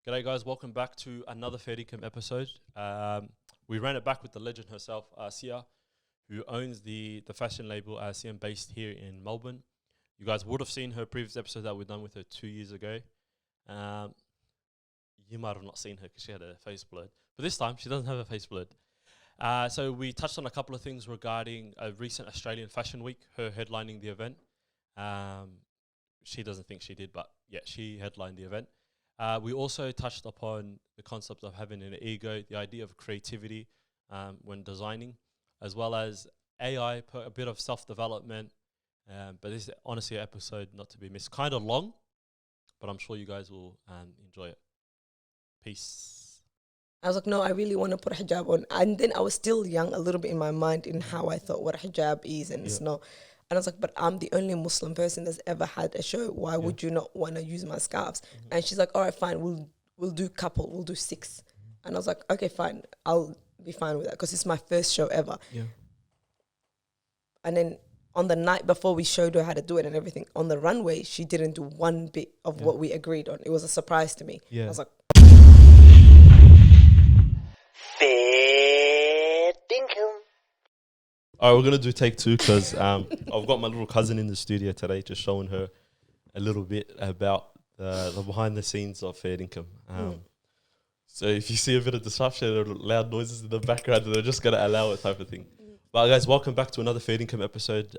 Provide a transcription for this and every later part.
G'day guys, welcome back to another Fair Income episode. We ran it back with the legend herself, Asiya, who owns the fashion label ASIYAM based here in Melbourne. You guys would have seen her previous episode that we done with her 2 years ago. You might have not seen her because she had her face blurred. But this time, she doesn't have her face blurred. So we touched on a couple of things regarding a recent Australian Fashion Week, her headlining the event. She doesn't think she did, but yeah, she headlined the event. We also touched upon the concept of having an ego, the idea of creativity when designing, as well as AI, a bit of self-development. But this is honestly an episode not to be missed. Kind of long, but I'm sure you guys will enjoy it. Peace. I was like, no, I really want to put a hijab on. And then I was still young, a little bit in my mind in how I thought what a hijab is and it's not. And I was like, but I'm the only Muslim person that's ever had a show. Why would you not want to use my scarves? And she's like, all right, fine, we'll do couple, we'll do 6. And I was like, okay, fine, I'll be fine with that because it's my first show ever. Yeah. And then on the night before we showed her how to do it and everything, on the runway, she didn't do one bit of what we agreed on. It was a surprise to me. I was like, fair dinkum. All right, we're going to do take 2 because I've got my little cousin in the studio today just showing her a little bit about the behind the scenes of fair income. So if you see a bit of disruption or loud noises in the background, they're just going to allow it type of thing. But guys, welcome back to another fair income episode.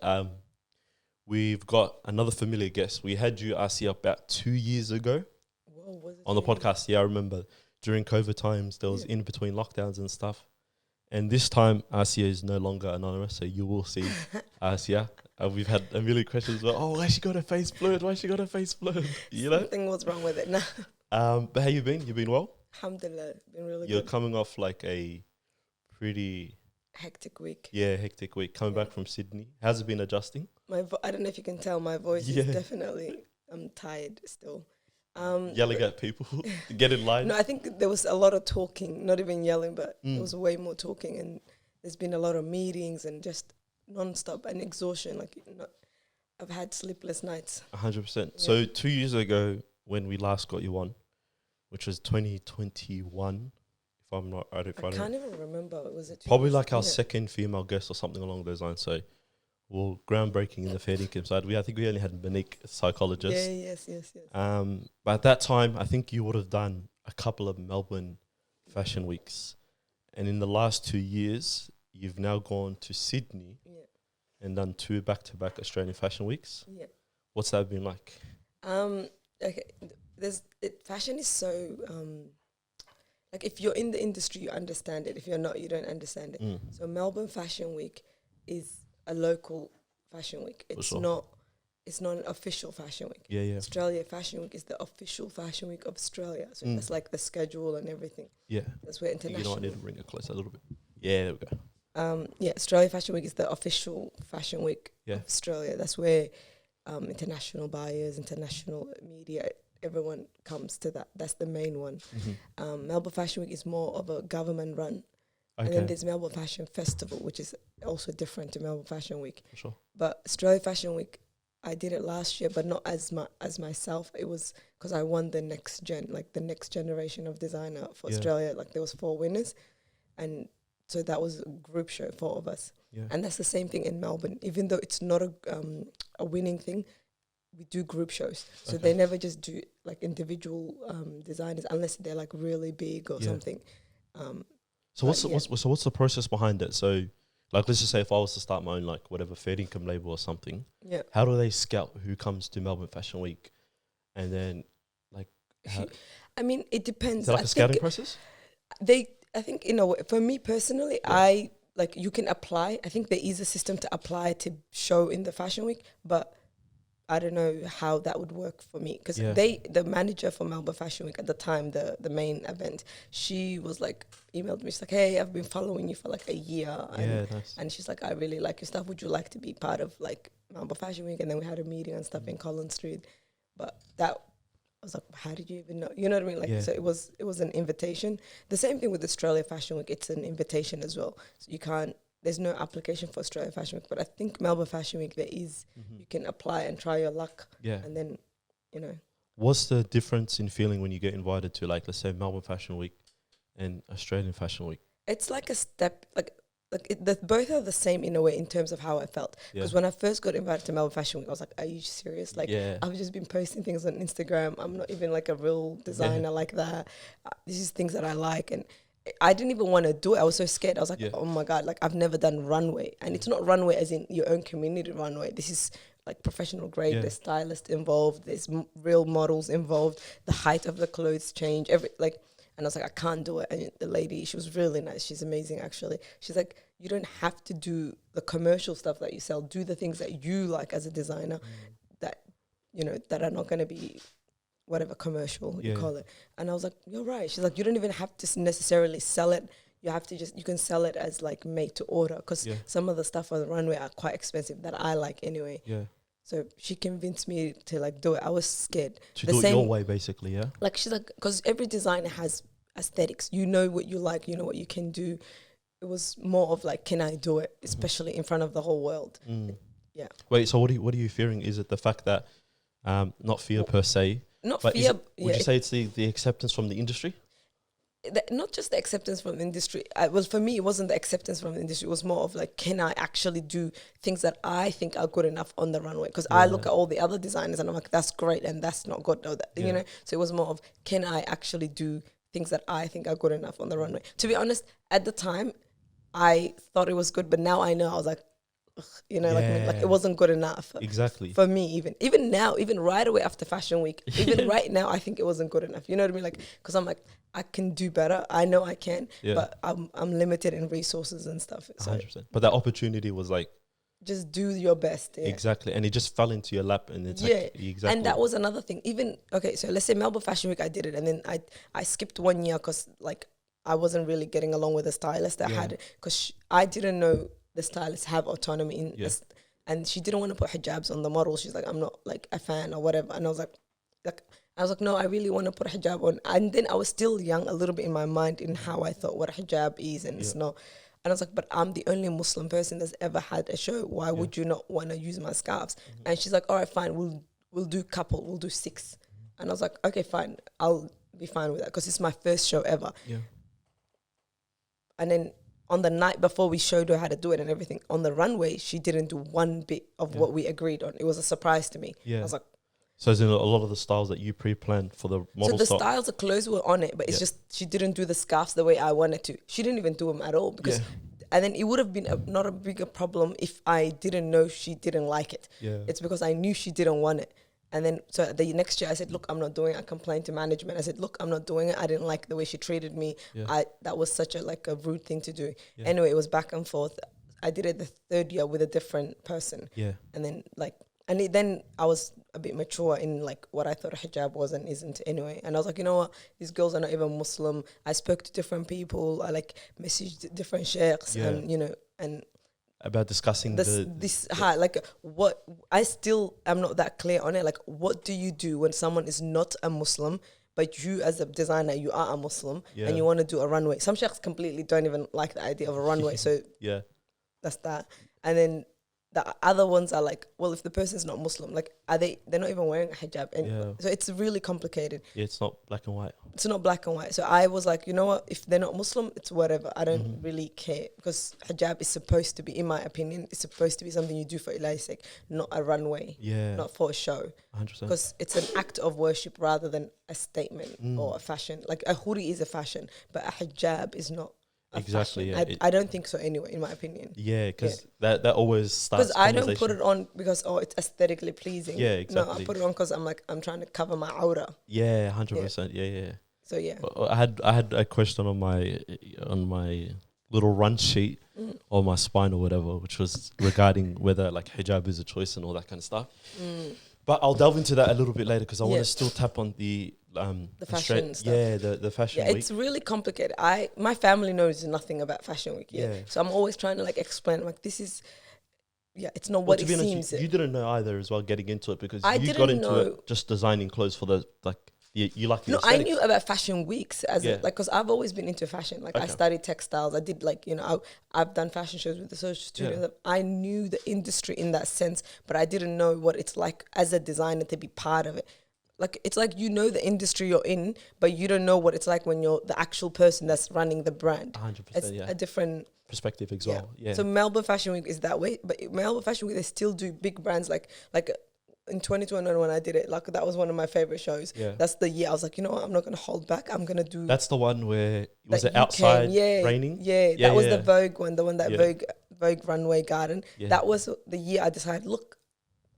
We've got another familiar guest. We had you, Asiya, about 2 years ago on the podcast. Yeah, I remember during COVID times, there was in between lockdowns and stuff. And this time, Asiya is no longer anonymous, so you will see Asiya. We've had a million questions about, why she got her face blurred? Why she got her face blurred? You know? Something was wrong with it now. But how you been? You been well? Alhamdulillah, been really You're good. coming off like a pretty... hectic week. Yeah, hectic week. Coming back from Sydney. How's it been adjusting? I don't know if you can tell, my voice is definitely, I'm tired still. Yelling at people to get in line. No, I think there was a lot of talking, not even yelling, but there was way more talking, and there's been a lot of meetings and just non-stop and exhaustion. I've had sleepless nights. 100%. So 2 years ago, when we last got you on, which was 2021, if I'm not right, I can't even remember. Was it probably like our second female guest or something along those lines? So, well, groundbreaking in the fair income side. I think we only had Monique, psychologist. Yeah, yes. But at that time, I think you would have done a couple of Melbourne fashion weeks, and in the last 2 years, you've now gone to Sydney and done 2 back-to-back Australian fashion weeks. Yeah, what's that been like? Okay, fashion is so like if you're in the industry, you understand it. If you're not, you don't understand it. So Melbourne Fashion Week is a local fashion week. It's not an official fashion week. Yeah. Australia Fashion Week is the official fashion week of Australia. So that's like the schedule and everything. Yeah. That's where international. You know, I need to bring it closer a little bit. Yeah, there we go. Australia Fashion Week is the official fashion week of Australia. That's where international buyers, international media, everyone comes to that. That's the main one. Melbourne Fashion Week is more of a government run. Okay. And then there's Melbourne Fashion Festival, which is also different to Melbourne Fashion Week. For sure. But Australia Fashion Week, I did it last year, but not as myself. It was because I won the next generation of designer for Australia. Like there was 4 winners, and so that was a group show, 4 of us. Yeah. And that's the same thing in Melbourne. Even though it's not a winning thing, we do group shows. So they never just do like individual designers unless they're like really big or something. So what's the process behind it? So, like, let's just say if I was to start my own, like, whatever fair income label or something, how do they scout who comes to Melbourne Fashion Week? And then, like, I mean, it depends. Is it like a scouting process? I think, in a way, for me personally, you can apply. I think there is a system to apply to show in the fashion week, but I don't know how that would work for me because the manager for Melbourne Fashion Week at the time, the main event, she was like, emailed me. She's like, hey, I've been following you for like a year. And she's like, I really like your stuff. Would you like to be part of like Melbourne Fashion Week? And then we had a meeting and stuff in Collins Street. But that, I was like, how did you even know? You know what I mean? Like, so it was an invitation. The same thing with Australia Fashion Week. It's an invitation as well. So you can't, there's no application for Australia Fashion Week, but I think Melbourne Fashion Week there is. You can apply and try your luck. Yeah. And then, you know. what's the difference in feeling when you get invited to, like, let's say Melbourne Fashion Week and Australian Fashion Week? It's like a step, both are the same in a way in terms of how I felt. Because when I first got invited to Melbourne Fashion Week, I was like, are you serious? Like, I've just been posting things on Instagram. I'm not even like a real designer like that. This is things that I like. And I didn't even want to do it. I was so scared. I was like, oh my God, like I've never done runway. And it's not runway as in your own community runway. This is like professional grade. There's stylists involved. There's real models involved. The height of the clothes change. And I was like, I can't do it. And the lady, she was really nice. She's amazing, actually. She's like, you don't have to do the commercial stuff that you sell. Do the things that you like as a designer that, you know, that are not going to be whatever commercial you call it. And I was like, you're right. She's like, you don't even have to necessarily sell it. You have to you can sell it as like made to order, because some of the stuff on the runway are quite expensive that I like anyway. Yeah. So she convinced me to like do it. I was scared. To do it your way, basically, yeah? Like she's like, because every designer has aesthetics. You know what you like, you know what you can do. It was more of like, can I do it? Especially in front of the whole world. Yeah. Wait, so what are you fearing? Is it the fact that, not fear per se, not fear. Would you say it's the acceptance from the industry? Not just the acceptance from the industry. Well, for me, it wasn't the acceptance from the industry. It was more of like, can I actually do things that I think are good enough on the runway? Because I look at all the other designers and I'm like, that's great and that's not good. No, you know. So it was more of, can I actually do things that I think are good enough on the runway? To be honest, at the time, I thought it was good, but now I know. I was like, ugh, you know, like it wasn't good enough. Exactly. For me, even now, even right away after Fashion Week, even right now, I think it wasn't good enough. You know what I mean? Like, because I'm like, I can do better. I know I can, but I'm limited in resources and stuff. So 100%. But that opportunity was like, just do your best. Yeah. Exactly. And it just fell into your lap, and it's like, exactly. And that was another thing. Even, okay, so let's say Melbourne Fashion Week, I did it. And then I skipped 1 year because like I wasn't really getting along with the stylist that had it, because I didn't know the stylists have autonomy in this, and she didn't want to put hijabs on the model. She's like, I'm not like a fan or whatever. And I was like, no, I really want to put a hijab on. And then I was still young a little bit in my mind in how I thought what a hijab is and it's not. And I was like, but I'm the only Muslim person that's ever had a show. Why would you not want to use my scarves? And she's like, all right, fine, we'll do couple, we'll do 6. And I was like, okay, fine, I'll be fine with that, because it's my first show ever. Yeah. And then on the night before we showed her how to do it and everything, on the runway, she didn't do one bit of what we agreed on. It was a surprise to me. Yeah. I was like, so as in a lot of the styles that you pre-planned for the model. So the styles, the clothes were on it, but it's just she didn't do the scarves the way I wanted to. She didn't even do them at all, because, and then it would have been not a bigger problem if I didn't know she didn't like it. Yeah. It's because I knew she didn't want it. And then, so the next year I said, look, I'm not doing it. I complained to management. I said, look, I'm not doing it. I didn't like the way she treated me. Yeah. That was such a rude thing to do. Yeah. Anyway, it was back and forth. I did it the 3rd year with a different person. Yeah. And then then I was a bit mature in like what I thought a hijab was and isn't anyway. And I was like, you know what? These girls are not even Muslim. I spoke to different people. I like messaged different sheikhs and, you know, and about discussing what I still am not that clear on it. Like, what do you do when someone is not a Muslim, but you as a designer, you are a Muslim and you want to do a runway? Some sheikhs completely don't even like the idea of a runway. So that's that. And then the other ones are like, well, if the person's not Muslim, like, they're not even wearing a hijab. And so it's really complicated. Yeah, it's not black and white. It's not black and white. So I was like, you know what? If they're not Muslim, it's whatever. I don't really care, because hijab is supposed to be, in my opinion, it's supposed to be something you do for Ilah's sake, not a runway. Yeah. Not for a show. 100%. Because it's an act of worship rather than a statement or a fashion. Like a hoodie is a fashion, but a hijab is not. Exactly. Yeah. I don't think so anyway, in my opinion. Yeah, because that always starts. Because I don't put it on because it's aesthetically pleasing. Yeah, exactly. No, I put it on because I'm trying to cover my aura. Yeah, 100%. Yeah. So yeah, I had a question on my little run sheet or my spine or whatever, which was regarding whether like hijab is a choice and all that kind of stuff. But I'll delve into that a little bit later, because I want to still tap on the fashion stuff. Yeah, the fashion week. It's really complicated. My family knows nothing about Fashion Week. Yeah. So I'm always trying to like explain, like, this is, it's not what it seems. You didn't know either as well getting into it, because you got into it just designing clothes for the like. You like the aesthetics. I knew about fashion weeks because I've always been into fashion. Like I studied textiles. I did I've done fashion shows with the social studios. Yeah. I knew the industry in that sense, but I didn't know what it's like as a designer to be part of it. like it's like you know the industry you're in, but you don't know what it's like when you're the actual person that's running the brand. 100%. It's a different perspective as well. Yeah. So Melbourne Fashion Week is that way, but Melbourne Fashion Week they still do big brands like in 2021 when I did it, like that was one of my favorite shows. Yeah. That's the year I was like, you know what, I'm not gonna hold back. I'm gonna do. That's the one where was it outside raining? Yeah, that was the Vogue one, the one that Vogue Runway Garden. Yeah. That was the year I decided, look,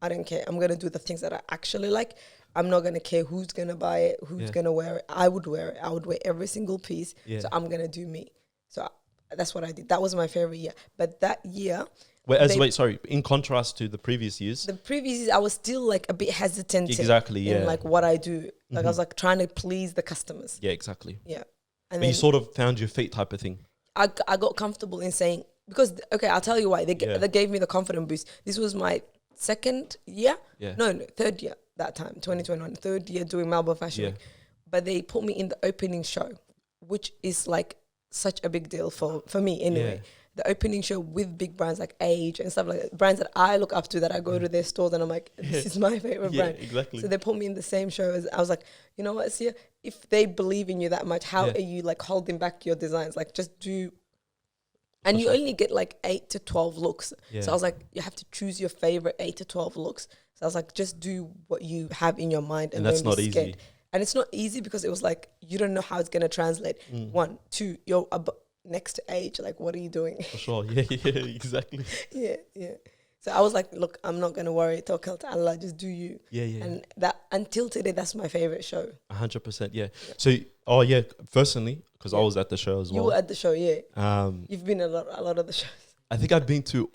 I don't care. I'm gonna do the things that I actually like. I'm not gonna care who's gonna buy it, who's gonna wear it. I would wear it. I would wear every single piece. Yeah. So I'm gonna do me. So that's what I did. That was my favorite year. But that year. In contrast to the previous years. The previous years, I was still like a bit hesitant. Exactly, in like what I do. Like I was like trying to please the customers. Yeah, exactly. Yeah. And but you sort of found your feet type of thing. I got comfortable in saying, because, okay, I'll tell you why. They gave me the confidence boost. This was my second year. Yeah. No, third year that time, 2021. Third year doing Melbourne Fashion Week. But they put me in the opening show, which is like such a big deal for me anyway. Yeah. The opening show with big brands like Age and stuff like that, brands that I look up to, that I go to their stores and I'm like, this is my favorite brand. Exactly. So they put me in the same show as, I was like, you know what, Asiya, if they believe in you that much, how are you like holding back your designs? Like just do, and you only get like 8 to 12 looks. Yeah. So I was like, you have to choose your favorite 8 to 12 looks. So I was like, just do what you have in your mind. And that's not scared. Easy. And it's not easy because it was like, you don't know how it's going to translate. 1, 2, you're next to Age, like what are you doing? For sure. Yeah, exactly. yeah. So I was like, look, I'm not gonna worry, tawakkal to Allah, just do you. Yeah. And that until today, that's my favorite show. 100%. Yeah. So personally, because I was at the show as well. You were at the show, yeah. You've been a lot of the shows. I think I've been to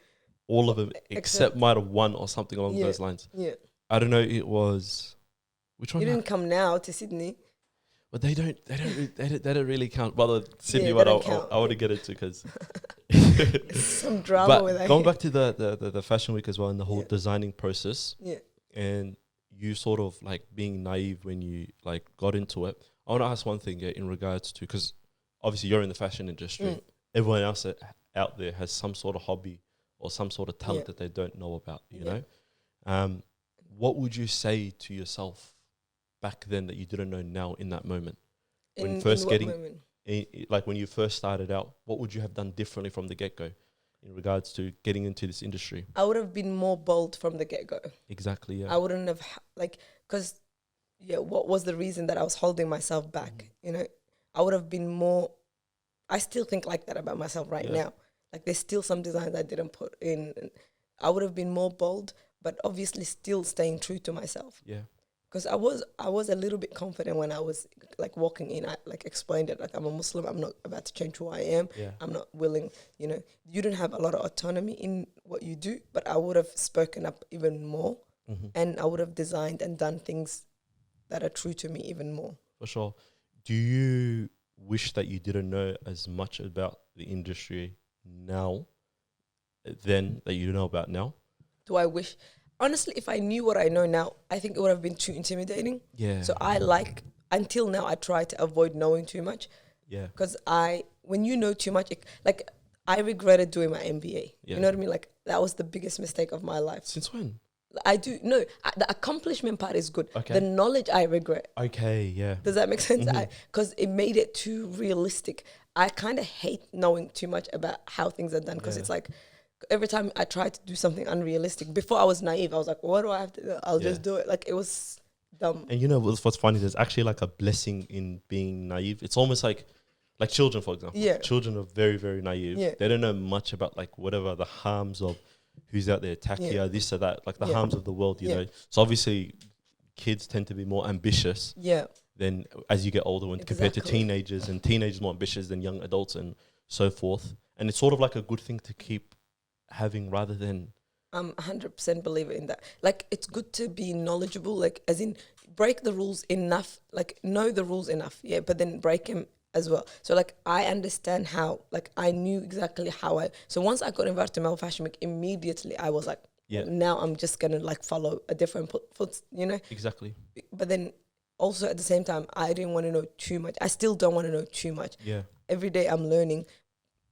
all of them except might have one or something along those lines. Yeah. I don't know. It was which one? You didn't come now to Sydney. But they don't really count. Well, the Sydney one, I want to get into because some drama with that. Going back to the fashion week as well and the whole designing process. Yeah. And you sort of like being naive when you like got into it. I want to ask one thing in regards to, because obviously you're in the fashion industry. Everyone else out there has some sort of hobby or some sort of talent that they don't know about. You know, what would you say to yourself back then that you didn't know now in that moment? When when you first started out, what would you have done differently from the get-go in regards to getting into this industry? I would have been more bold from the get-go. Exactly, yeah. I wouldn't have, because, what was the reason that I was holding myself back? You know, I would have been more, I still think like that about myself right now. Like there's still some designs I didn't put in. I would have been more bold, but obviously still staying true to myself. Yeah. Because I was a little bit confident when I was like walking in. I like explained it, like I'm a Muslim. I'm not about to change who I am. Yeah. I'm not willing. You know, you don't have a lot of autonomy in what you do, but I would have spoken up even more, and I would have designed and done things that are true to me even more. For sure. Do you wish that you didn't know as much about the industry now than that you know about now? Do I wish? Honestly, if I knew what I know now, I think it would have been too intimidating. Yeah. So until now, I try to avoid knowing too much. Yeah. Because when you know too much, I regretted doing my MBA. Yeah. You know what I mean? Like that was the biggest mistake of my life. Since when? The accomplishment part is good. Okay. The knowledge I regret. Okay, yeah. Does that make sense? Because it made it too realistic. I kind of hate knowing too much about how things are done because it's like, every time I tried to do something unrealistic, before I was naive, I was like, what do I have to do? I'll just do it. Like, it was dumb. And you know what's funny? There's actually like a blessing in being naive. It's almost like children, for example. Yeah. Children are very, very naive. Yeah. They don't know much about like whatever the harms of who's out there, Takia, this or that, like the harms of the world, you know. So obviously kids tend to be more ambitious than as you get older when compared to teenagers, and teenagers more ambitious than young adults and so forth. And it's sort of like a good thing to keep having rather than 100% believer in that. Like it's good to be knowledgeable, like as in break the rules enough, like know the rules enough, but then break them as well. So like I understand how, like I knew exactly how so once I got invited to Melbourne Fashion Week, immediately I was like, now I'm just gonna like follow a different foot, you know. Exactly. But then also at the same time, I didn't want to know too much. I still don't want to know too much. Yeah. Every day I'm learning,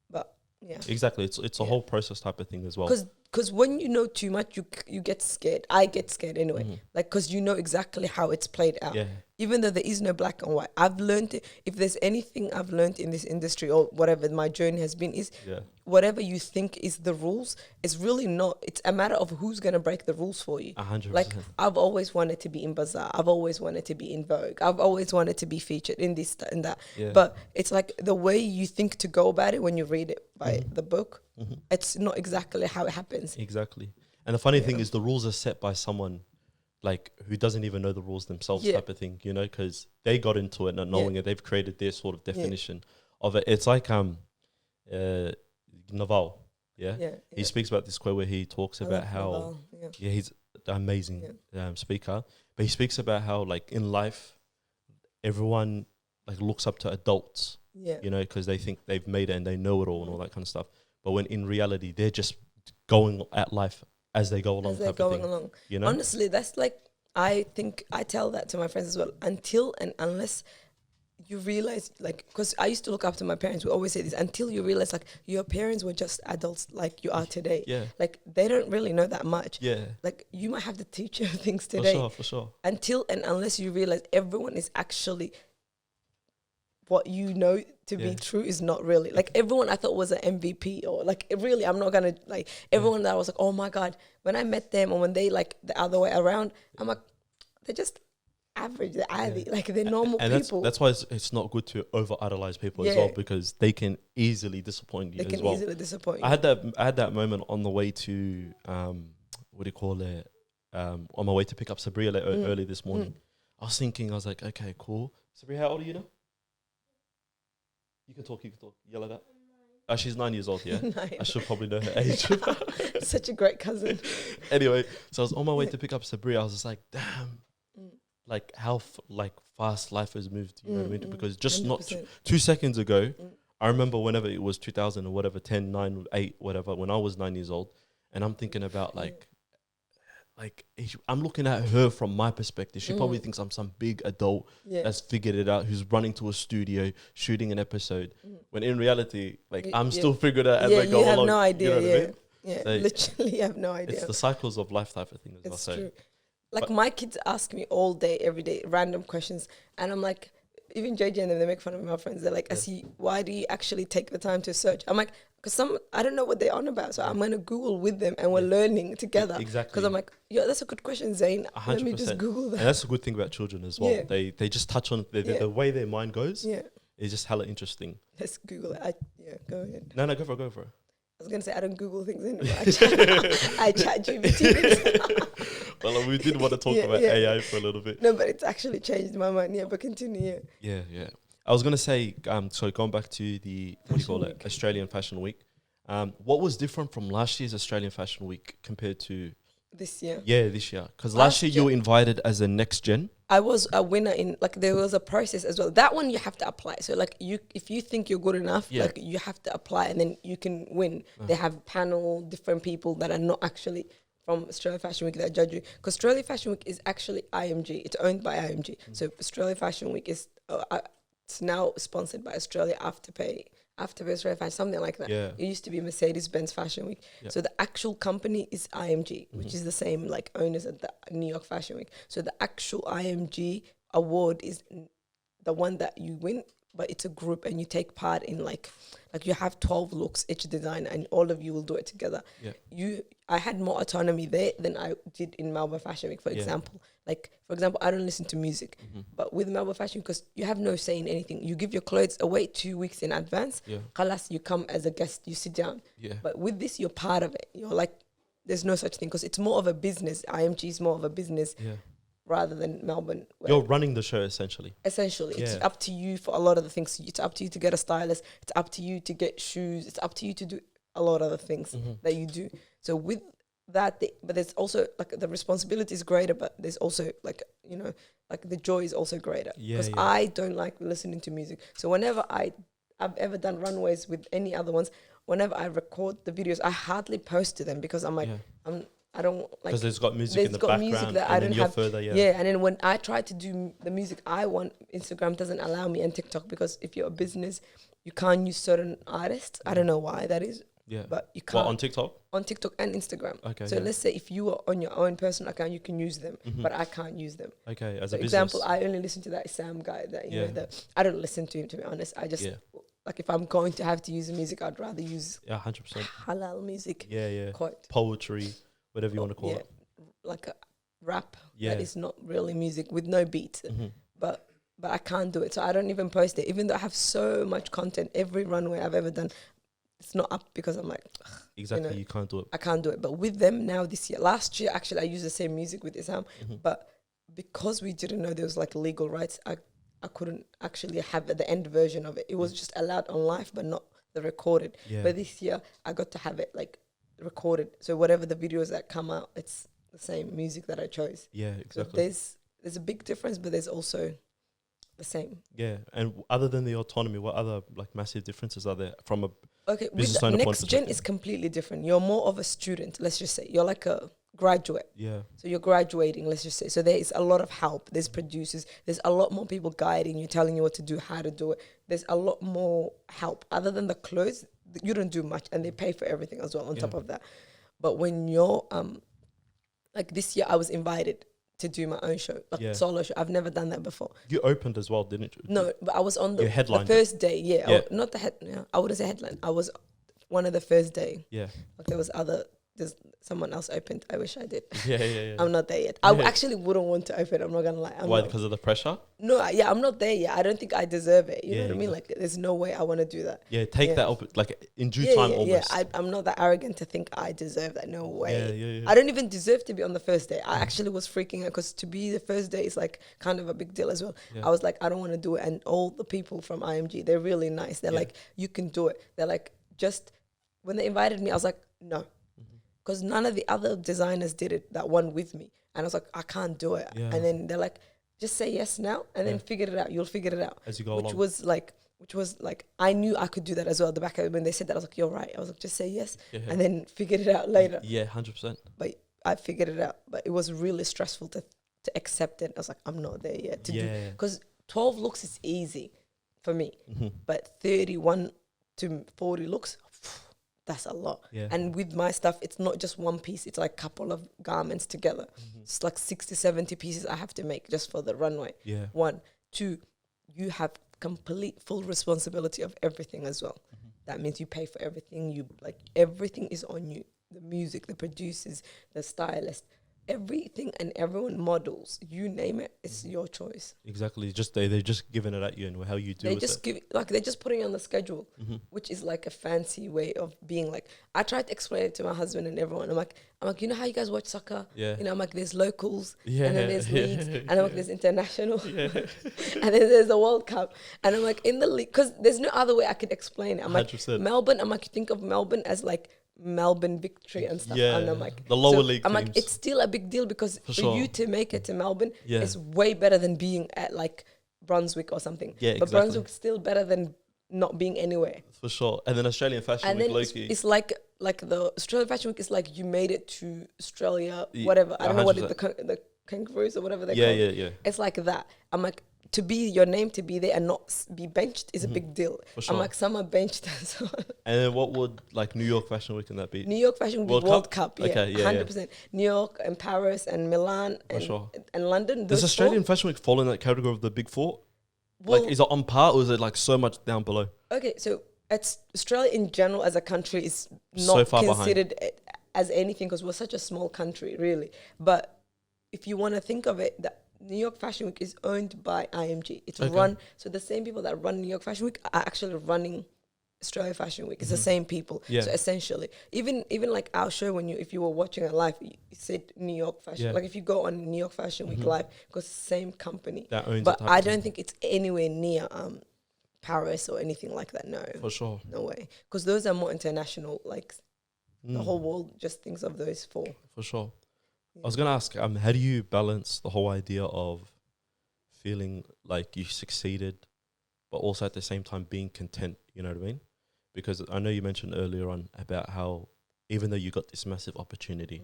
but Yeah. Exactly. It's a whole process type of thing as well. Because when you know too much, you get scared. I get scared anyway. Like, because you know exactly how it's played out. Yeah. Even though there is no black and white. I've learned it. If there's anything I've learned in this industry or whatever my journey has been, is whatever you think is the rules, it's really not. It's a matter of who's going to break the rules for you. 100%. Like, I've always wanted to be in Bazaar. I've always wanted to be in Vogue. I've always wanted to be featured in this and that. Yeah. But it's like the way you think to go about it when you read it by the book, it's not exactly how it happens. Exactly. And the funny thing is the rules are set by someone like who doesn't even know the rules themselves type of thing, you know, because they got into it not knowing it. They've created their sort of definition of it. It's like Naval, he speaks about this quote where he talks about how he's an amazing speaker, but he speaks about how like in life everyone like looks up to adults, you know, because they think they've made it and they know it all and all that kind of stuff. But when in reality they're just going at life as they go along. As they're going along. You know? Honestly, that's like, I think I tell that to my friends as well. Until and unless you realize, like, because I used to look up to my parents, we always say this, until you realize, like, your parents were just adults like you are today. Yeah. Like, they don't really know that much. Yeah. Like, you might have to teach you things today. For sure. Until and unless you realize everyone is actually what you know to be true is not really. Like, everyone I thought was an MVP or, like, really, I'm not going to, like, everyone that I was like, oh, my God, when I met them or when they, like, the other way around, I'm like, they're just average, they're addy, like, they're normal and people. That's why it's not good to over-idolize people as well, because they can easily disappoint you as well. They can easily disappoint you. I had that moment on the way to, what do you call it, on my way to pick up Sabria early this morning. I was thinking, I was like, okay, cool. Sabria, how old are you now? You can talk, yell at that. She's 9 years old, yeah. 9. I should probably know her age. Such a great cousin. Anyway, so I was on my way to pick up Sabria. I was just like, damn, like how fast life has moved, you know what I mean? Because just 100%. Not 2 seconds ago, I remember whenever it was 2000 or whatever, 10, 9, 8, whatever, when I was 9 years old, and I'm thinking about like I'm looking at her from my perspective. She probably thinks I'm some big adult that's figured it out, who's running to a studio, shooting an episode. When in reality, like I'm still figured out as I go along. You have no idea. You know what I mean? Yeah, so literally, you have no idea. It's the cycles of life type of thing, as I say. True. Like, my kids ask me all day, every day, random questions, and I'm like, even JJ and them, they make fun of me, my friends. They're like, Asi, why do you actually take the time to search? I'm like, because I don't know what they're on about, so I'm going to Google with them, and we're learning together. Exactly. Because I'm like, that's a good question, Zayn. 100%. Let me just Google that. And that's a good thing about children as well. Yeah. They just touch on the way their mind goes. Yeah. Is just hella interesting. Let's Google it. Go ahead. No, go for it. I was going to say, I don't Google things anymore. I chat GPT. Well, we did want to talk about AI for a little bit. No, but it's actually changed my mind. Yeah, but continue. Yeah. I was going to say, so going back to the, Australian Fashion Week. What was different from last year's Australian Fashion Week compared to this year? Yeah, this year. Because last year you were invited as a next gen. I was a winner in, like, there was a process as well. That one you have to apply. So, like, if you think you're good enough, like, you have to apply and then you can win. They have panel, different people that are not actually from Australia Fashion Week that judge you. Because Australia Fashion Week is actually IMG. It's owned by IMG. So Australia Fashion Week is, it's now sponsored by Australia Afterpay Australia Fashion, something like that. Yeah. It used to be Mercedes-Benz Fashion Week. Yeah. So the actual company is IMG, which is the same like owners at the New York Fashion Week. So the actual IMG award is the one that you win, but it's a group and you take part in like you have 12 looks each design and all of you will do it together. Yeah. I had more autonomy there than I did in Melbourne Fashion Week, for example. Like, for example, I don't listen to music, but with Melbourne Fashion, because you have no say in anything. You give your clothes away 2 weeks in advance. Kalas, you come as a guest, you sit down. Yeah. But with this, you're part of it. You're like, there's no such thing because it's more of a business. IMG is more of a business rather than Melbourne. You're running the show, essentially. It's up to you for a lot of the things. It's up to you to get a stylist. It's up to you to get shoes. It's up to you to do a lot of the things that you do. So with that, but there's also like the responsibility is greater, but there's also like, you know, like the joy is also greater because I don't like listening to music. So whenever I've ever done runways with any other ones, whenever I record the videos, I hardly post to them because I'm like, I don't like because there's got music in the background, music that and I then don't you're have. further, And then when I try to do the music I want, Instagram doesn't allow me, and TikTok, because if you're a business, you can't use certain artists. I don't know why that is. Yeah. But you can't. What, on TikTok? On TikTok and Instagram. Okay. So let's say if you are on your own personal account, you can use them, Mm-hmm. but I can't use them. Okay, as For a example, business. I only listen to that ASIYAM guy. That you Yeah. know, I don't listen to him, to be honest. I just like, if I'm going to have to use the music, I'd rather use 100%. halal music. Yeah. Quote. Poetry, whatever you want to call it. Like a rap Yeah. that is not really music with no beats. Mm-hmm. But I can't do it. So I don't even post it. Even though I have so much content, every runway I've ever done, it's not up because I'm like, Exactly, you can't do it. I can't do it. But with them now this year, last year actually I used the same music with ASIYAM, but because we didn't know there was like legal rights, I couldn't actually have the end version of it. It was just allowed on live, but not the recorded. Yeah. But this year I got to have it like recorded. So whatever the videos that come out, it's the same music that I chose. Yeah, So exactly. there's a big difference, but there's also the same. Yeah, and other than the autonomy, what other like massive differences are there from a Okay, with business the owner point next of gen perspective? is completely different. You're more of a student, let's just say. You're like a graduate. Yeah. So you're graduating, let's just say. So there is a lot of help. There's producers. There's a lot more people guiding you, telling you what to do, how to do it. There's a lot more help. Other than the clothes, you don't do much, and they pay for everything as well on top of that. But when you're, like this year, I was invited to do my own show, like solo show. I've never done that before. You opened as well, didn't you? No, but I was on the headlined first day. Yeah, Yeah. not the head. Yeah, I wouldn't say headline. I was one of the first day. Yeah. Like there's someone else opened. I wish I did. Yeah. I'm not there yet. I actually wouldn't want to open. I'm not gonna lie. Why? Because of the pressure? No, I'm not there yet. I don't think I deserve it. You know what I mean? exactly. Like, there's no way I want to do that. Yeah, take that up like in due time almost. Yeah, I'm not that arrogant to think I deserve that. No way. Yeah. I don't even deserve to be on the first day. I actually was freaking out because to be the first day is like kind of a big deal as well. Yeah. I was like, I don't want to do it. And all the people from IMG, they're really nice. They're like, you can do it. They're like, just when they invited me, I was like, no. Because none of the other designers did it, that one with me. And I was like, I can't do it. Yeah. And then they're like, just say yes now and then figure it out. You'll figure it out. As you go which along. Which was like, I knew I could do that as well. At the back of it, when they said that, I was like, you're right. I was like, just say yes and then figure it out later. Yeah, 100%. But I figured it out. But it was really stressful to accept it. I was like, I'm not there yet to do. Because 12 looks is easy for me. But 31 to 40 looks, that's a lot. Yeah. And with my stuff, it's not just one piece. It's like a couple of garments together. It's like 60, 70 pieces I have to make just for the runway. Yeah. 1, 2, you have complete full responsibility of everything as well. That means you pay for everything. You like everything is on you. The music, the producers, the stylist, everything and everyone models. You name it, it's your choice. Exactly. Just they're just giving it at you and how you do They just give they're just putting it on the schedule, which is like a fancy way of being like. I tried to explain it to my husband and everyone. I'm like, you know how you guys watch soccer? Yeah. You know, I'm like, there's locals, Yeah. and then there's leagues, and I'm like, there's international, and then there's the World Cup, and I'm like, in the league, because there's no other way I could explain it. I'm like, 100%. Melbourne. I'm like, think of Melbourne as like Melbourne Victory and stuff. Yeah, and I'm like, the lower league I'm like, teams. it's still a big deal because for sure. you to make it to Melbourne Yeah. is way better than being at like Brunswick or something. Yeah, but exactly. Brunswick's still better than not being anywhere. For sure. And then Australian Fashion And Week, then Loki. it's like the Australian Fashion Week is like you made it to Australia, whatever. I don't know what 100%. the kangaroos or whatever they're called. Yeah. It's like that. I'm like, to be your name to be there and not be benched is a big deal. For sure. I'm like, some are benched and so on. And then what would like New York Fashion Week can that be? New York Fashion Week, World Cup, yeah, Okay, yeah, 100%. New York and Paris and Milan and, sure. and London. Does those Australian four? Fashion Week fall in that category of the big four? Well, Like, is it on par or is it like so much down below? okay, so it's Australia in general as a country is So not far behind. considered as anything because we're such a small country, really. But if you want to think of it, the New York Fashion Week is owned by IMG. It's run, so the same people that run New York Fashion Week are actually running Australia Fashion Week. It's the same people. Yeah. So essentially, even like our show, if you were watching it live, you said New York Fashion. Yeah. Like if you go on New York Fashion Week live, because it's the same company. That owns But it. I don't think it's anywhere near Paris or anything like that. No, For sure. no way. Because those are more international. Like the whole world just thinks of those four. For sure. I was going to ask, how do you balance the whole idea of feeling like you succeeded, but also at the same time being content, you know what I mean? Because I know you mentioned earlier on about how even though you got this massive opportunity,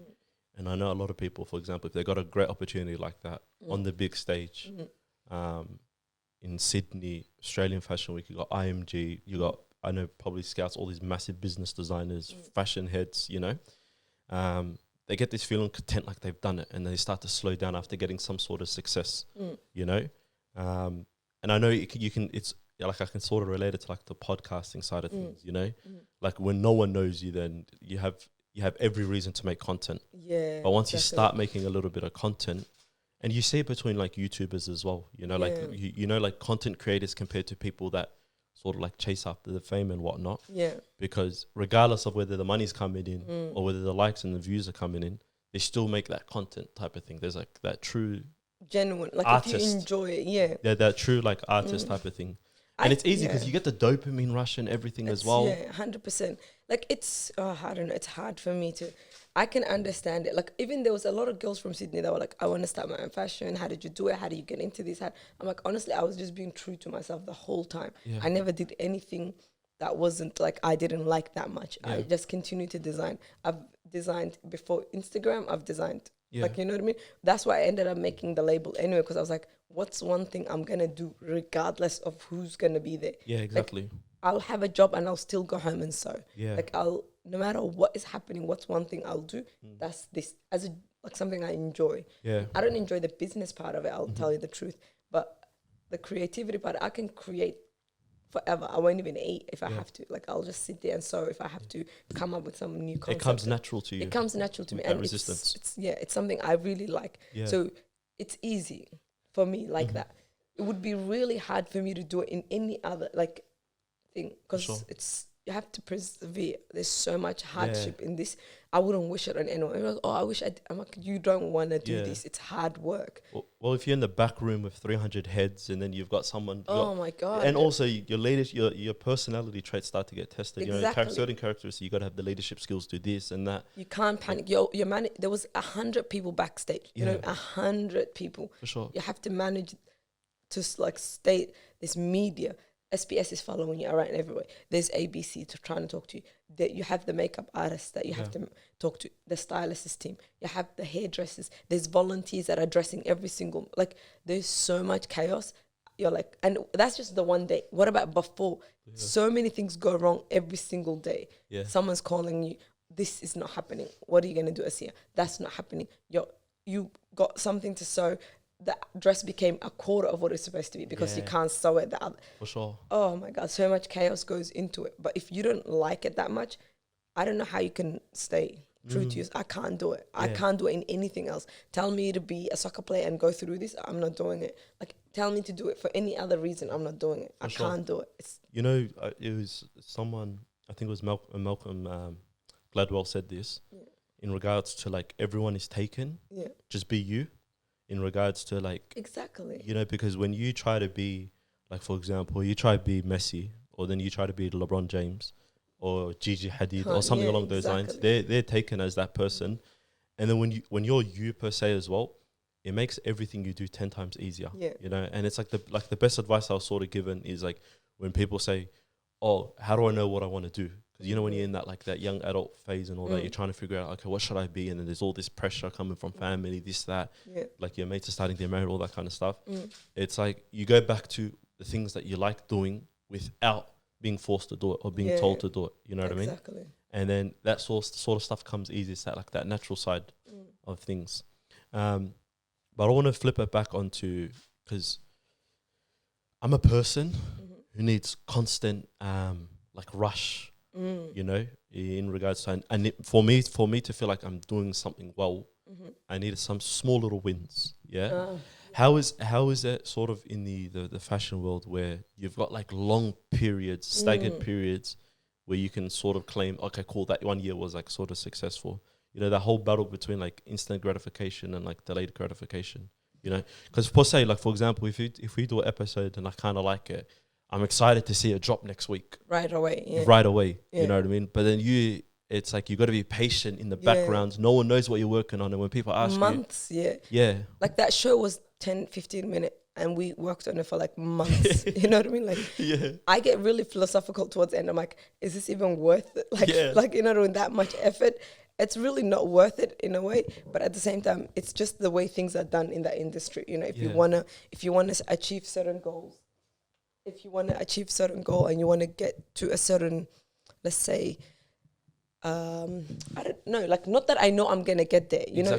And I know a lot of people, for example, if they got a great opportunity like that on the big stage, in Sydney, Australian Fashion Week, you got IMG, you got, I know, probably Scouts, all these massive business designers, fashion heads, you know. They get this feeling content like they've done it, and they start to slow down after getting some sort of success, you know. And I know you can, it's like I can sort of relate it to like the podcasting side of things, you know. Like when no one knows you, then you have every reason to make content. Yeah. But once you start making a little bit of content, and you see it between like YouTubers as well, you know, like you know, like content creators compared to people that sort of like chase after the fame and whatnot. Yeah. Because regardless of whether the money's coming in or whether the likes and the views are coming in, they still make that content type of thing. There's like that true genuine, like artist. If you enjoy it, yeah. They're that true like artist type of thing. And it's easy because you get the dopamine rush and everything as well. Yeah, 100%. Like it's, I don't know, it's hard for me to, I can understand it. Like even there was a lot of girls from Sydney that were like, I want to start my own fashion. How did you do it? How do you get into this? I'm like, honestly, I was just being true to myself the whole time. Yeah. I never did anything that wasn't like, I didn't like that much. Yeah. I just continued to design. I've designed before Instagram. I've designed. Yeah. Like, you know what I mean? That's why I ended up making the label anyway, because I was like, what's one thing I'm going to do regardless of who's going to be there? Yeah, exactly. Like, I'll have a job and I'll still go home and sew. Yeah. Like no matter what is happening, what's one thing I'll do? That's this, as like something I enjoy. Yeah. I don't enjoy the business part of it, I'll tell you the truth. But the creativity part, I can create forever. I won't even eat if I have to. Like I'll just sit there and sew if I have to come up with some new concept. It comes natural to you. It comes natural to me. And resistance. It's something I really like. Yeah. So it's easy for me like that. It would be really hard for me to do it in any other like thing, because it's, you have to persevere. There's so much hardship in this. I wouldn't wish it on anyone. Like, oh, I wish I'm like, you don't want to do this. It's hard work. Well, if you're in the back room with 300 heads and then you've got someone. Oh my God. And also your personality traits start to get tested. Exactly. You know, certain characteristics, you got to have the leadership skills to do this and that. You can't panic. Your there was 100 people backstage. You know, 100 people. For sure. You have to manage to like stay this media. SPS is following you around everywhere. There's ABC trying to talk to you. You have the makeup artists that you have to talk to, the stylist team. You have the hairdressers. There's volunteers that are dressing every single, like there's so much chaos. You're like, and that's just the one day. What about before? Yeah. So many things go wrong every single day. Yeah. Someone's calling you, this is not happening. What are you going to do, Asiya? That's not happening. You got something to sew. The dress became a quarter of what it's supposed to be because you can't sew it the other. For sure. Oh my God, so much chaos goes into it. But if you don't like it that much, I don't know how you can stay true to yourself. I can't do it. I can't do it in anything else. Tell me to be a soccer player and go through this, I'm not doing it. Like, tell me to do it for any other reason, I'm not doing it. I can't do it. You know, it was someone, I think it was Malcolm Gladwell said this in regards to like, everyone is taken. Yeah. Just be you. In regards to like, exactly, you know, because when you try to be like, for example, you try to be Messi, or then you try to be LeBron James or Gigi Hadid or something along those lines, they're taken as that person. And then when you're you per se as well, it makes everything you do 10 times easier. Yeah. You know, and it's like the best advice I was sort of given is like when people say, oh, how do I know what I want to do? Because you know when you're in that like that young adult phase and all that, you're trying to figure out, okay, what should I be? And then there's all this pressure coming from family, this, that, like your mates are starting to get married, all that kind of stuff. It's like you go back to the things that you like doing without being forced to do it or being told to do it. You know what I mean? Exactly. And then that sort of stuff comes easy. It's that natural side of things. But I want to flip it back onto, because I'm a person who needs constant like rush. You know, in regards to, and for me to feel like I'm doing something well, I needed some small little wins. Yeah. How is it sort of in the fashion world where you've got like long periods, staggered periods, where you can sort of claim, okay, cool, that 1 year was like sort of successful. You know, the whole battle between like instant gratification and like delayed gratification. You know, because per se, like for example, if we do an episode and I kind of like it, I'm excited to see it drop next week. Right away. Yeah. You know what I mean? But then it's like you got to be patient in the background. No one knows what you're working on. And when people ask months, Yeah. Like that show was 10, 15 minutes and we worked on it for like months. You know what I mean? Like, I get really philosophical towards the end. I'm like, is this even worth it? Like, like, you know what I mean? That much effort. it's really not worth it in a way. But at the same time, it's just the way things are done in that industry. You know, if you wanna achieve certain goals, if you want to achieve certain goal and you want to get to a certain, let's say, I don't know, like, not that I know I'm gonna get there. You know,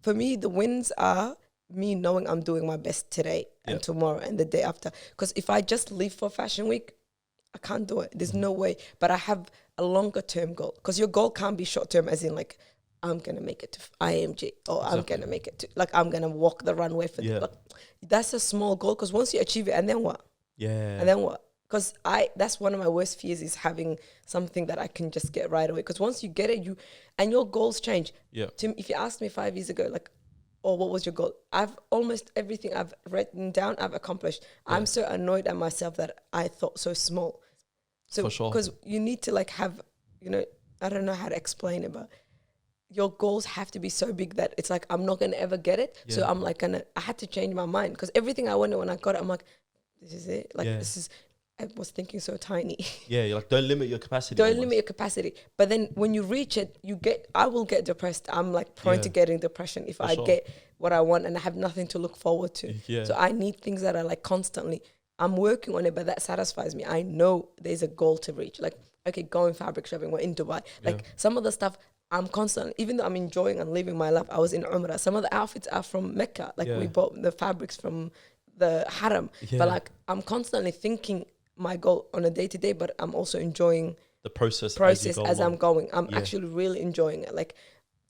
for me, the wins are me knowing I'm doing my best today and tomorrow and the day after. Because if I just leave for Fashion Week, I can't do it. There's no way. But I have a longer term goal, because your goal can't be short term, as in like, I'm gonna make it to IMG, or I'm gonna make it to, like, I'm gonna walk the runway for like, that's a small goal, because once you achieve it, and then what? And then what? Because that's one of my worst fears, is having something that I can just get right away. Because once you get it, and your goals change. If you asked me 5 years ago, like, oh, what was your goal? I've almost everything I've written down, I've accomplished. I'm so annoyed at myself that I thought so small. So, because you need to like have, you know, I don't know how to explain it, but your goals have to be so big that it's like, I'm not going to ever get it. So I'm like, I had to change my mind, because everything I wanted when I got it, I'm like, this is it. Like, I was thinking so tiny. You're like, don't limit your capacity. Don't limit your capacity. But then when you reach it, I will get depressed. I'm like prone to getting depression if I get what I want and I have nothing to look forward to. So I need things that are like constantly, I'm working on it, but that satisfies me. I know there's a goal to reach. Like, okay, going fabric shopping, we're in Dubai. Like, some of the stuff I'm constantly, even though I'm enjoying and living my life, I was in Umrah. Some of the outfits are from Mecca. Like, we bought the fabrics from the Haram. But like, I'm constantly thinking my goal on a day-to-day, but I'm also enjoying the process as I'm going. I'm actually really enjoying it. Like,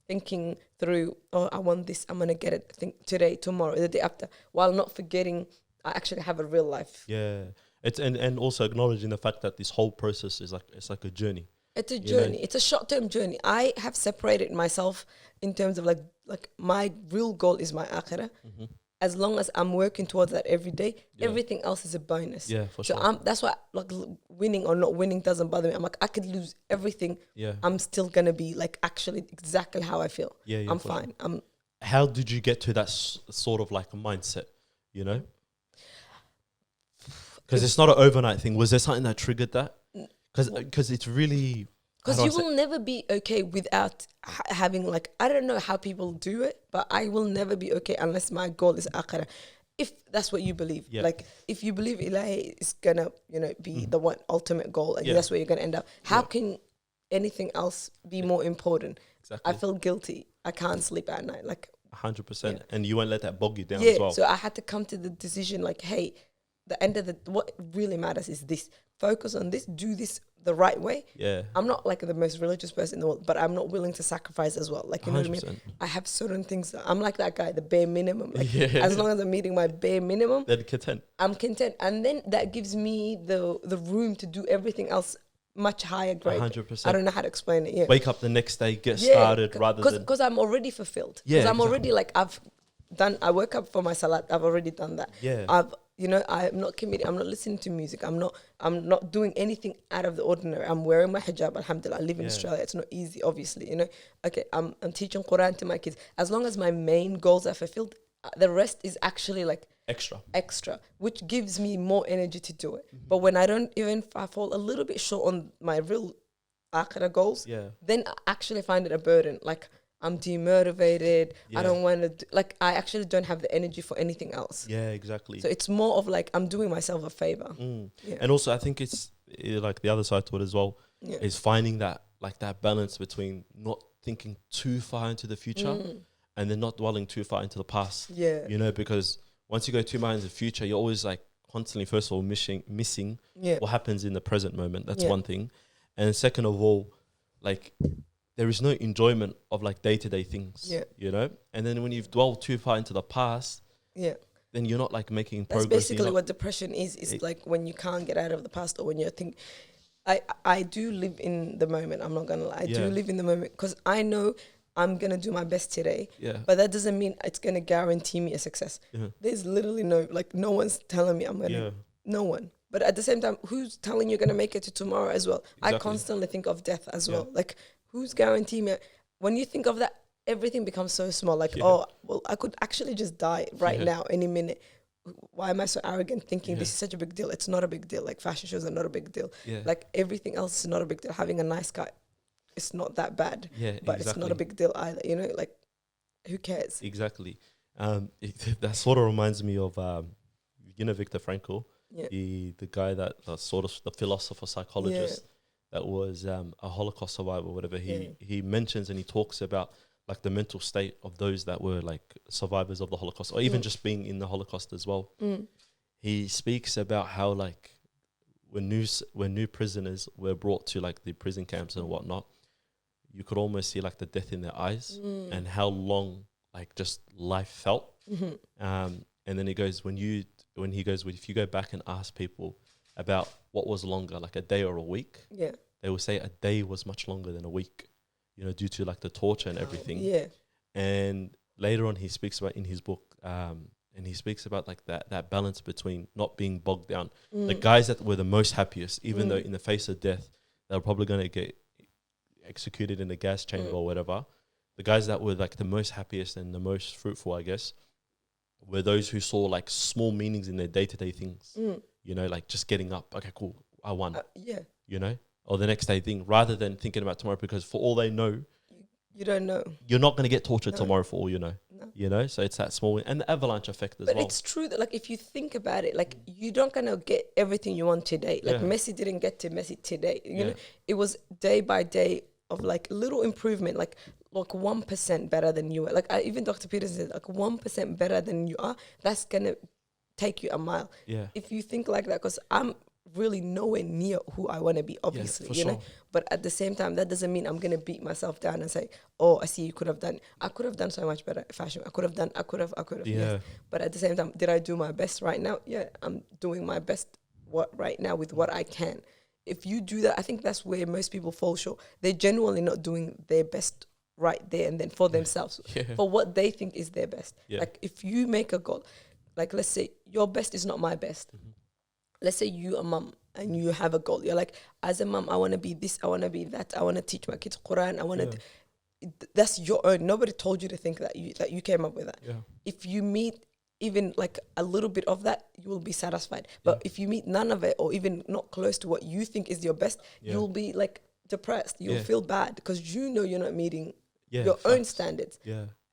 thinking through, oh, I want this, I'm going to get it today, tomorrow, the day after, while not forgetting I actually have a real life. It's and also acknowledging the fact that this whole process is like, it's like a journey. It's a journey. It's a short-term journey. I have separated myself in terms of like my real goal is my akhirah. As long as I'm working towards that every day, everything else is a bonus. For sure. So that's why, like, winning or not winning doesn't bother me. I'm like, I could lose everything. I'm still gonna be like actually exactly how I feel. I'm fine. Sure. How did you get to that sort of like a mindset? You know, because it's not an overnight thing. Was there something that triggered that? Because it's really, because you will never be okay without having, like, I don't know how people do it, but I will never be okay unless my goal is akhirah. If that's what you believe, like, if you believe Ilahi is gonna, you know, be the one ultimate goal, and that's where you're gonna end up, how can anything else be more important? I feel guilty. I can't sleep at night, like 100%. And you won't let that bog you down as well. So I had to come to the decision, like, hey, the end of what really matters is this. Focus on this. Do this the right way. I'm not like the most religious person in the world, but I'm not willing to sacrifice as well. Like, you know 100%. What I mean? I have certain things that I'm like that guy, the bare minimum. Like, as long as I'm meeting my bare minimum, then content. I'm content, and then that gives me the room to do everything else much higher grade. 100%. I don't know how to explain it. Wake up the next day, get started, rather than, because I'm already fulfilled. Because I'm already like, I woke up for my salat. I've already done that. You know, I'm not committing. I'm not listening to music. I'm not doing anything out of the ordinary. I'm wearing my hijab. Alhamdulillah, I live in Australia. It's not easy, obviously. You know, okay, I'm teaching Quran to my kids. As long as my main goals are fulfilled, the rest is actually like extra, which gives me more energy to do it. But when I don't, even if I fall a little bit short on my real akhirah goals, then I actually find it a burden. Like, I'm demotivated. I don't want to like, I actually don't have the energy for anything else. Exactly. So it's more of like, I'm doing myself a favor. And also, I think it's like the other side to it as well, is finding that, like, that balance between not thinking too far into the future and then not dwelling too far into the past. You know, because once you go too far into the future, you're always like constantly, first of all, missing what happens in the present moment. That's one thing. And second of all, like, there is no enjoyment of like day-to-day things, you know? And then when you've dwelled too far into the past, then you're not like making progress. That's basically what depression is. It's like when you can't get out of the past, or when you're thinking, I do live in the moment. I'm not going to lie. I do live in the moment, because I know I'm going to do my best today. But that doesn't mean it's going to guarantee me a success. There's literally no one's telling me I'm going to, no one. But at the same time, who's telling you're going to make it to tomorrow as well? I constantly think of death as well. Like, who's guaranteeing me? When you think of that, everything becomes so small. Like, oh, well, I could actually just die right now, any minute. Why am I so arrogant thinking this is such a big deal? It's not a big deal. Like, fashion shows are not a big deal. Like, everything else is not a big deal. Having a nice car it's not that bad. Yeah, but it's not a big deal either. You know, like who cares? Exactly. That sort of reminds me of Viktor Frankl, Yeah. the guy that sort of the philosopher psychologist that was a Holocaust survivor, whatever. He mentions and he talks about like the mental state of those that were like survivors of the Holocaust, or even just being in the Holocaust as well. He speaks about how like when new prisoners were brought to like the prison camps and whatnot, you could almost see like the death in their eyes and how long like just life felt. And then he goes, if you go back and ask people about what was longer, like a day or a week, they will say a day was much longer than a week, you know, due to like the torture and everything. And later on he speaks about in his book, and he speaks about like that balance between not being bogged down. The guys that were the most happiest, even though in the face of death, they were probably going to get executed in the gas chamber or whatever. The guys that were like the most happiest and the most fruitful, I guess, were those who saw like small meanings in their day-to-day things. You know, like just getting up. Okay, cool. I won. You know, or the next day thing, rather than thinking about tomorrow, because for all they know, you don't know. You're not going to get tortured tomorrow for all you know. You know, so it's that small and the avalanche effect as well. But it's true that like if you think about it, like you're not going to get everything you want today. Like Messi didn't get to Messi today. You know, it was day by day of like little improvement, like 1% better than you are. Like even Dr. Peterson said, like 1% better than you are, that's going to take you a mile. If you think like that, because I'm really nowhere near who I want to be, obviously, you know. But at the same time, that doesn't mean I'm going to beat myself down and say, oh, I see you could have done. I could have done so much better fashion. I could have. Yes. But at the same time, did I do my best right now? Yeah, I'm doing my best right now with what I can. If you do that, I think that's where most people fall short. They're genuinely not doing their best right there and then for themselves, for what they think is their best. Like if you make a goal, like let's say your best is not my best. Let's say you a mum and you have a goal. You're like, as a mum, I want to be this, I want to be that. I want to teach my kids Quran. I want to. That's your own. Nobody told you to think that you came up with that. If you meet even like a little bit of that, you will be satisfied. But if you meet none of it, or even not close to what you think is your best, you'll be like depressed. You'll feel bad because you know you're not meeting your own standards.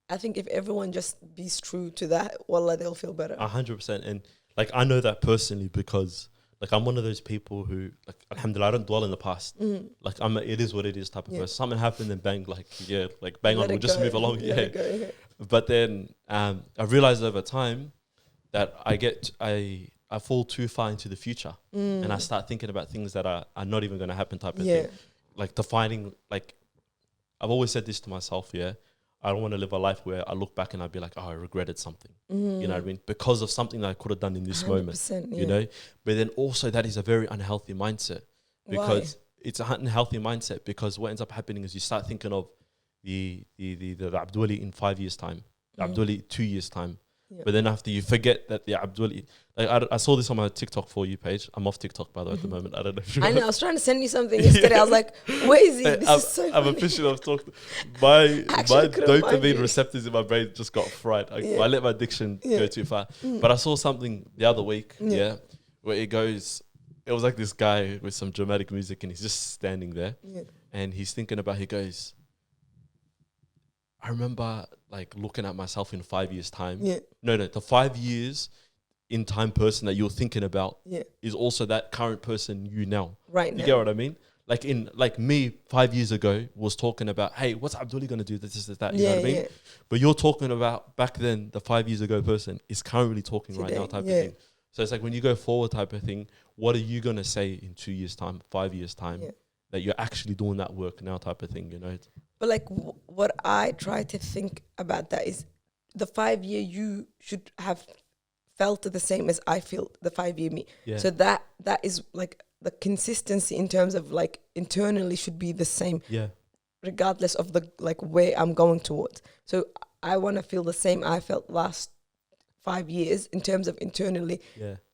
I think if everyone just be true to that, wallah, they'll feel better. 100%. And like I know that personally because like I'm one of those people who like alhamdulillah I don't dwell in the past. Like it is what it is type of person. Something happened and bang, like bang on, we'll just move along. But then I realized over time that I fall too far into the future and I start thinking about things that are not even going to happen type of thing. Like defining, like I've always said this to myself, I don't want to live a life where I look back and I'd be like, oh, I regretted something. You know what I mean? Because of something that I could have done in this moment, you know? But then also that is a very unhealthy mindset because it's an unhealthy mindset because what ends up happening is you start thinking of the Abduli in 5 years' time, the Abduli 2 years' time. But then after you forget that the Abduli, like I saw this on my TikTok For You page. I'm off TikTok, by the way, at the moment. I don't know if you I know. I was trying to send you something yesterday. I was like, where is he? This is so funny. I'm officially off TikTok. My dopamine receptors in my brain just got fried. I let my addiction go too far. But I saw something the other week, where it goes, it was like this guy with some dramatic music and he's just standing there and he's thinking about, he goes, I remember like looking at myself in 5 years' time. No, the 5 years in time person that you're thinking about is also that current person you now. Right now. You get what I mean? Like me 5 years ago was talking about, hey, what's Abduli going to do? This, that. You know what I mean? But you're talking about back then, the 5 years ago person is currently talking today, right now type of thing. So it's like when you go forward type of thing, what are you going to say in 2 years' time, 5 years' time that you're actually doing that work now type of thing, you know? But like what I try to think about that is the 5 year you should have felt the same as I feel the 5 year me. So that is like the consistency in terms of like internally should be the same. Regardless of the like where I'm going towards. So I want to feel the same I felt last 5 years in terms of internally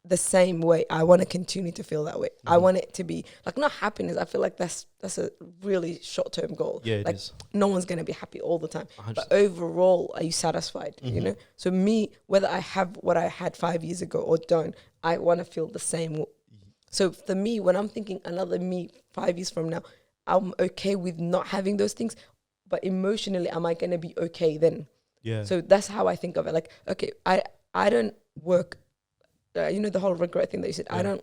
the same way. I want to continue to feel that way. I want it to be like not happiness. I feel like that's a really short-term goal. Like it is. No one's going to be happy all the time. 100%. But overall, are you satisfied? You know? So me, whether I have what I had 5 years ago or don't, I want to feel the same. So for me, when I'm thinking another me 5 years from now, I'm okay with not having those things, but emotionally, am I going to be okay then? Yeah. So that's how I think of it. Like, okay, I don't work, the whole regret thing that you said. Yeah.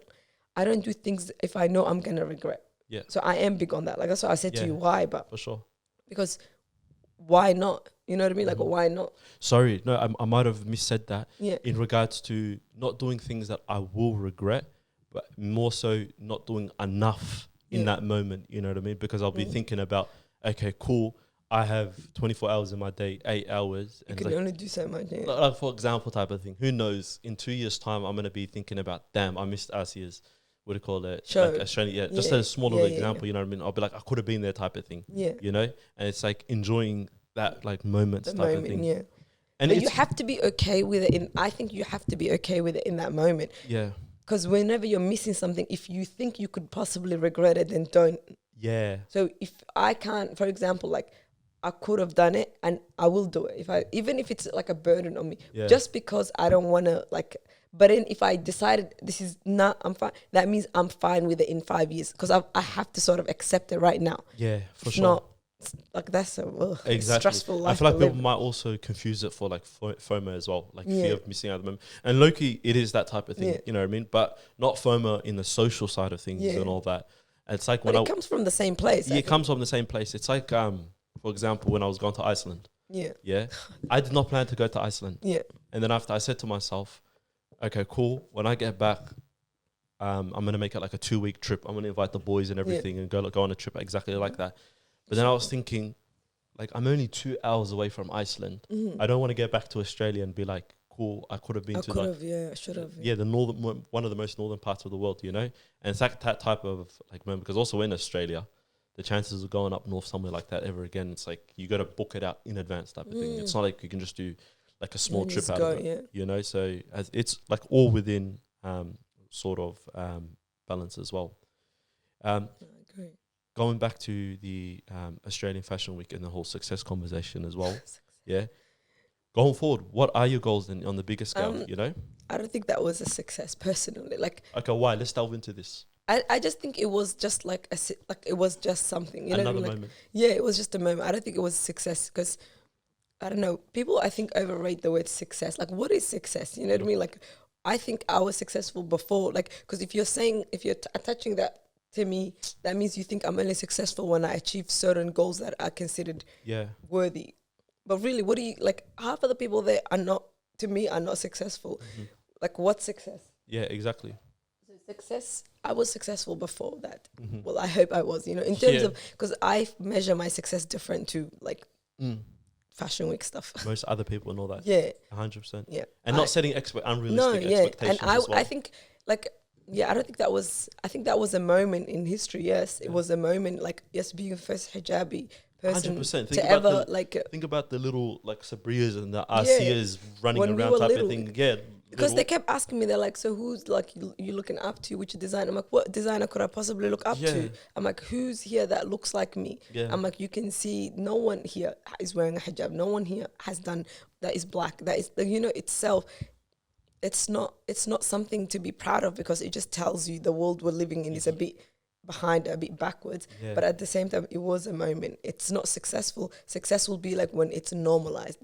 I don't do things if I know I'm going to regret. Yeah. So I am big on that. Like, that's what I said to you. Why? But for sure. Because why not? You know what I mean? Like, why not? Sorry, no, I might have missaid that. Yeah. In regards to not doing things that I will regret, but more so not doing enough in that moment. You know what I mean? Because I'll be thinking about, okay, cool, I have 24 hours in my day, 8 hours. And you can only do so much. Yeah. Like, for example, type of thing. Who knows? In 2 years' time, I'm going to be thinking about, damn, I missed Asiya's, what do you call it? Show. Like Australia. Just a small little example, you know what I mean? I'll be like, I could have been there type of thing. Yeah. You know? And it's like enjoying that like moments type of thing. Yeah. And but you have to be okay with it. I think you have to be okay with it in that moment. Yeah. Because whenever you're missing something, if you think you could possibly regret it, then don't. Yeah. So if I can't, for example, like I could have done it and I will do it. Even if it's like a burden on me, just because I don't want to like. But then if I decided this is not, I'm fine. That means I'm fine with it in 5 years because I have to sort of accept it right now. Yeah, for it's sure. Not like that's a stressful life. I feel like people might also confuse it for like FOMO as well, like fear of missing out at the moment. And low-key, it is that type of thing, you know what I mean? But not FOMO in the social side of things and all that. And it's like but it comes from the same place. Yeah, it comes from the same place. It's like, for example, when I was going to Iceland. Yeah. I did not plan to go to Iceland. Yeah. And then after I said to myself, okay, cool. When I get back, I'm going to make it like a 2-week trip. I'm going to invite the boys and everything and go on a trip exactly like that. But then I was thinking, like, I'm only 2 hours away from Iceland. I don't want to get back to Australia and be like, cool, I could have been I should have. Yeah, the one of the most northern parts of the world, you know? And it's like that type of like moment, because also in Australia, the chances of going up north somewhere like that ever again, it's like you got to book it out in advance type of thing. It's not like you can just do like a small trip out of it, you know? So it's like all within sort of balance as well. Going back to the Australian Fashion Week and the whole success conversation as well. Yeah. Going forward, what are your goals then on the bigger scale, you know? I don't think that was a success personally. Like, okay, why? Let's delve into this. I just think it was just like it was just something. You know Another what I mean? moment. Yeah, it was just a moment. I don't think it was a success because, I don't know, people I think overrate the word success. Like, what is success? You know what I mean? Like, I think I was successful before. Like, because if you're attaching that to me, that means you think I'm only successful when I achieve certain goals that are considered worthy. But really, what do you, like, half of the people there are not, to me, are not successful. Like, what's success? Yeah, exactly. So success, I was successful before that. Well, I hope I was, you know, in terms of, because I measure my success different to, like, Fashion Week stuff. Most other people and all that. Yeah. 100%. Yeah. And not setting unrealistic expectations and as well. I think, like, I don't think I think that was a moment in history, yes. It was a moment, like, yes, being the first hijabi person 100%. to ever, like... think about the little, like, Sabrias and the Asiyas running when around type little, of thing. Yeah. Because they kept asking me, they're like, so who's, like, you looking up to? Which designer? I'm like, what designer could I possibly look up to? I'm like, who's here that looks like me? I'm like, you can see no one here is wearing a hijab. No one here has done, that is black. That is, you know, itself... It's not something to be proud of because it just tells you the world we're living in is a bit behind, a bit backwards. But at the same time, it was a moment. It's not successful. Success will be like when it's normalized.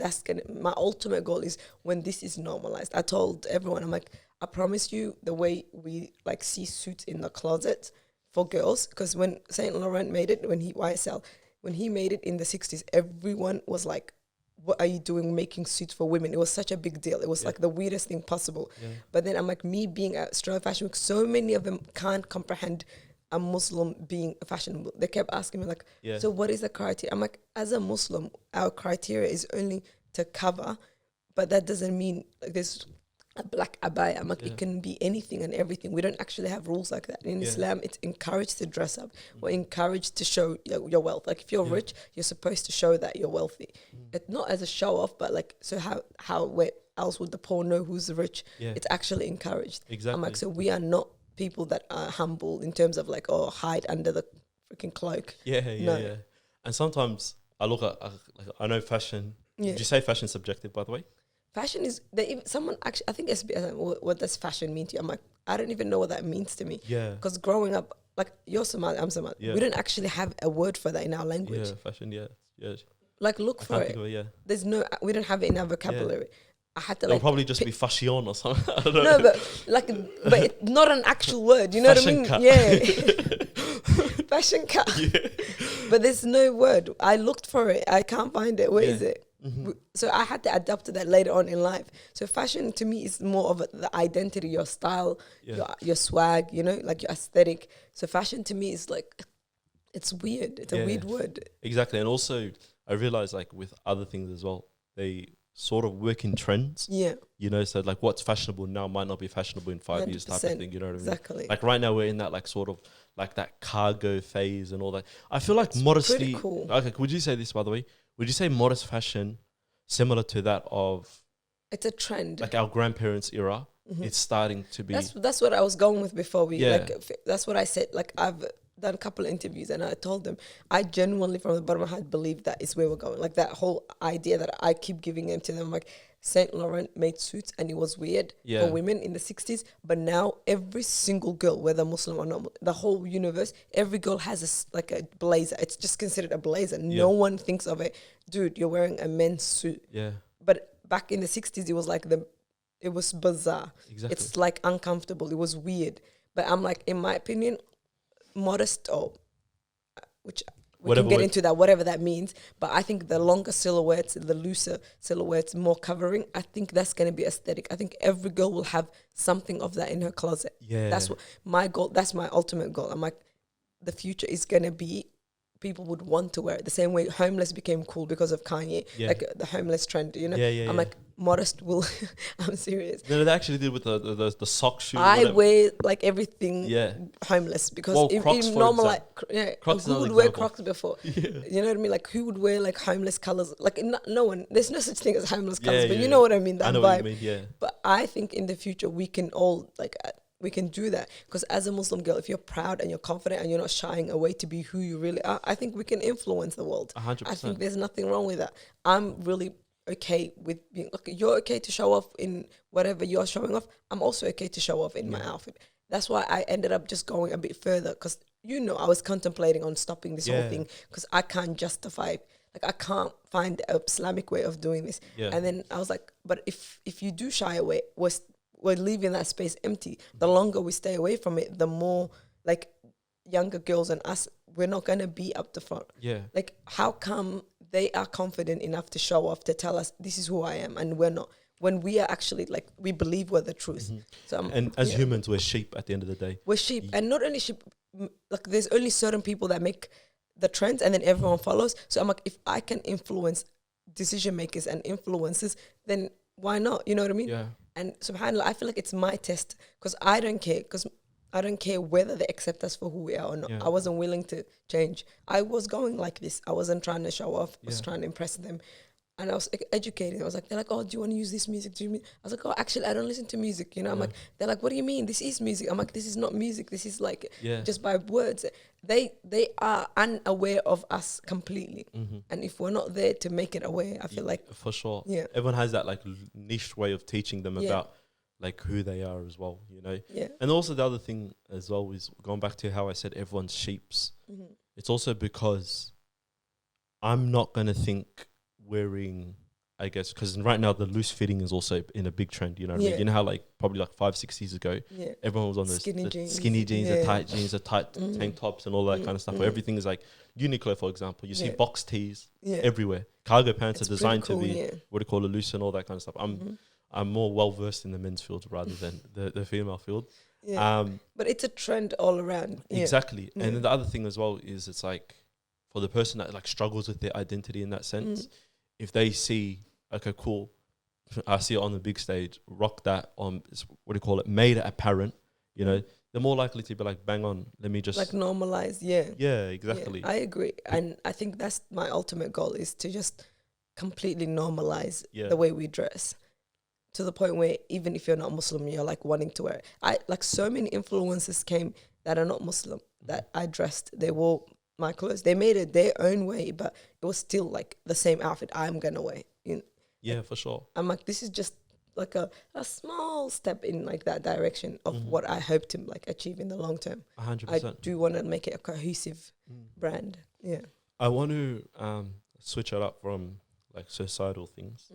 My ultimate goal is when this is normalized. I told everyone, I'm like, I promise you the way we like see suits in the closet for girls, because when Saint Laurent made it, YSL, when he made it in the 60s, everyone was like, what are you doing making suits for women? It was such a big deal. It was like the weirdest thing possible. But then I'm like, me being at Australian Fashion Week, so many of them can't comprehend a Muslim being fashionable. They kept asking me like, so what is the criteria? I'm like, as a Muslim, our criteria is only to cover, but that doesn't mean like there's a black abaya. I'm like, it can be anything and everything. We don't actually have rules like that. In Islam, it's encouraged to dress up. We're encouraged to show your wealth. Like if you're rich, you're supposed to show that you're wealthy. It's not as a show off, but like, so where else would the poor know who's rich? It's actually encouraged. Exactly. I'm like, so we are not people that are humble in terms of like, oh, hide under the freaking cloak. Yeah. And sometimes I look at, I know fashion. Did you say fashion subjective, by the way? Fashion is, someone actually, I think SBS, what does fashion mean to you? I'm like, I don't even know what that means to me. Yeah. Because growing up, like you're Somali, I'm Somali. Yeah. We don't actually have a word for that in our language. Yeah, fashion. Yeah. Like look for it. There's no, we don't have it in our vocabulary. I had to It'll like probably just be fashion or something. I don't know. no, but it's not an actual word. You know Fashion what I mean? cut. Yeah, fashion cut. Yeah. But there's no word. I looked for it. I can't find it. Where is it? Mm-hmm. So I had to adapt to that later on in life. So fashion to me is more of the identity, your style, your swag. You know, like your aesthetic. So fashion to me is like, it's weird. It's a weird word. Exactly, and also I realized like with other things as well, they sort of work in trends. Yeah. You know, so like what's fashionable now might not be fashionable in 5 years type of thing. You know what I mean? Exactly. Like right now we're in that like sort of like that cargo phase and all that. I feel like modesty. Pretty cool. Okay, would you say this by the way? Would you say modest fashion similar to that of? It's a trend. Like our grandparents' era. Mm-hmm. It's starting to be. That's what I was going with before we like. That's what I said. Like I've done a couple of interviews and I told them I genuinely from the bottom of my heart believe that is where we're going. Like that whole idea that I keep giving them to them. Like Saint Laurent made suits and it was weird for women in the 60s, but now every single girl, whether Muslim or not, the whole universe, every girl has like a blazer. It's just considered a blazer. No one thinks of it, dude, you're wearing a men's suit. Yeah. But back in the 60s it was like it was bizarre. Exactly. It's like uncomfortable. It was weird. But I'm like, in my opinion, modest or which we can get into that, whatever that means. But I think the longer silhouettes, the looser silhouettes, more covering, I think that's going to be aesthetic. I think every girl will have something of that in her closet. Yeah. That's what my goal, that's my ultimate goal. I'm like, the future is going to be people would want to wear it. The same way homeless became cool because of Kanye, like the homeless trend, you know? I'm like, modest will, I'm serious. No, they actually did with the sock shoes. I wear like everything homeless because Crocs in normal, like, Crocs who would wear Crocs before? You know what I mean? Like who would wear like homeless colors? Like no one, there's no such thing as homeless colors, but you know what I mean? That I know vibe. what you mean, But I think in the future we can all like, we can do that because as a Muslim girl, if you're proud and you're confident and you're not shying away to be who you really are, I think we can influence the world. 100%. I think there's nothing wrong with that. I'm really okay with being, okay, you're okay to show off in whatever you're showing off. I'm also okay to show off in my outfit. That's why I ended up just going a bit further because, you know, I was contemplating on stopping this whole thing because I can't justify, like I can't find an Islamic way of doing this. And then I was like, but if you do shy away, we're leaving that space empty. The longer we stay away from it, the more like younger girls and us, we're not going to be up the front. Like how come they are confident enough to show off, to tell us this is who I am and we're not, when we are actually like, we believe we're the truth. So and as humans, we're sheep at the end of the day. We're sheep. And not only sheep, like there's only certain people that make the trends and then everyone follows. So I'm like, if I can influence decision makers and influencers, then why not? You know what I mean? And subhanAllah, I feel like it's my test because I don't care whether they accept us for who we are or not. I wasn't willing to change. I was going like this. I wasn't trying to show off. I was trying to impress them. And I was educating. I was like, they're like, oh, do you want to use this music? I was like, oh, actually, I don't listen to music. You know, I'm like, they're like, what do you mean? This is music. I'm like, this is not music. This is like just by words. They are unaware of us completely. And if we're not there to make it aware, I feel like. For sure. Everyone has that like niche way of teaching them about like who they are as well, you know? And also the other thing as well is going back to how I said everyone's sheeps. It's also because I'm not going to think wearing, I guess, because right now the loose fitting is also in a big trend, you know what I mean? You know how like probably like 5-6 years ago, everyone was on the skinny jeans, the tight jeans, the tight tank tops and all that kind of stuff, where everything is like Uniqlo, for example. You see box tees everywhere. Cargo pants are designed to be, what do you call it, loose and all that kind of stuff. I'm more well-versed in the men's field rather than the female field. But it's a trend all around. Exactly. And then the other thing as well is it's like, for the person that like struggles with their identity in that sense, if they see, okay, cool, I see it on the big stage, rock that on, what do you call it, made it apparent, you know, they're more likely to be like, bang on, let me just... Like normalize, Yeah, exactly. I agree. And I think that's my ultimate goal, is to just completely normalize the way we dress. To the point where even if you're not Muslim, you're like wanting to wear it. Like so many influencers came that are not Muslim, that I dressed, they wore my clothes. They made it their own way, but it was still like the same outfit I'm going to wear. You know? Yeah, for sure. I'm like, this is just like a small step in like that direction of what I hope to like achieve in the long term. 100%. I do want to make it a cohesive brand. Yeah. I want to switch it up from like societal things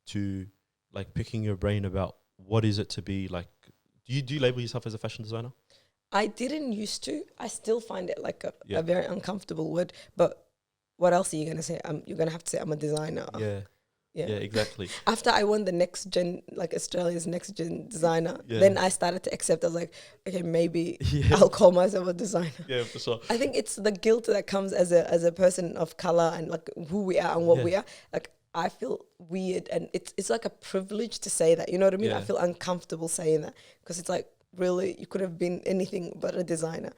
to like picking your brain about what is it to be like. Do you label yourself as a fashion designer? I didn't used to. I still find it like a very uncomfortable word. But what else are you gonna say? You're gonna have to say I'm a designer. Yeah, exactly. After I won the next gen, like Australia's next gen designer, then I started to accept. I was like, okay, maybe I'll call myself a designer. Yeah, for sure. I think it's the guilt that comes as a person of color and like who we are and what we are. Like I feel weird, and it's like a privilege to say that. You know what I mean? I feel uncomfortable saying that because it's like, really, you could have been anything but a designer.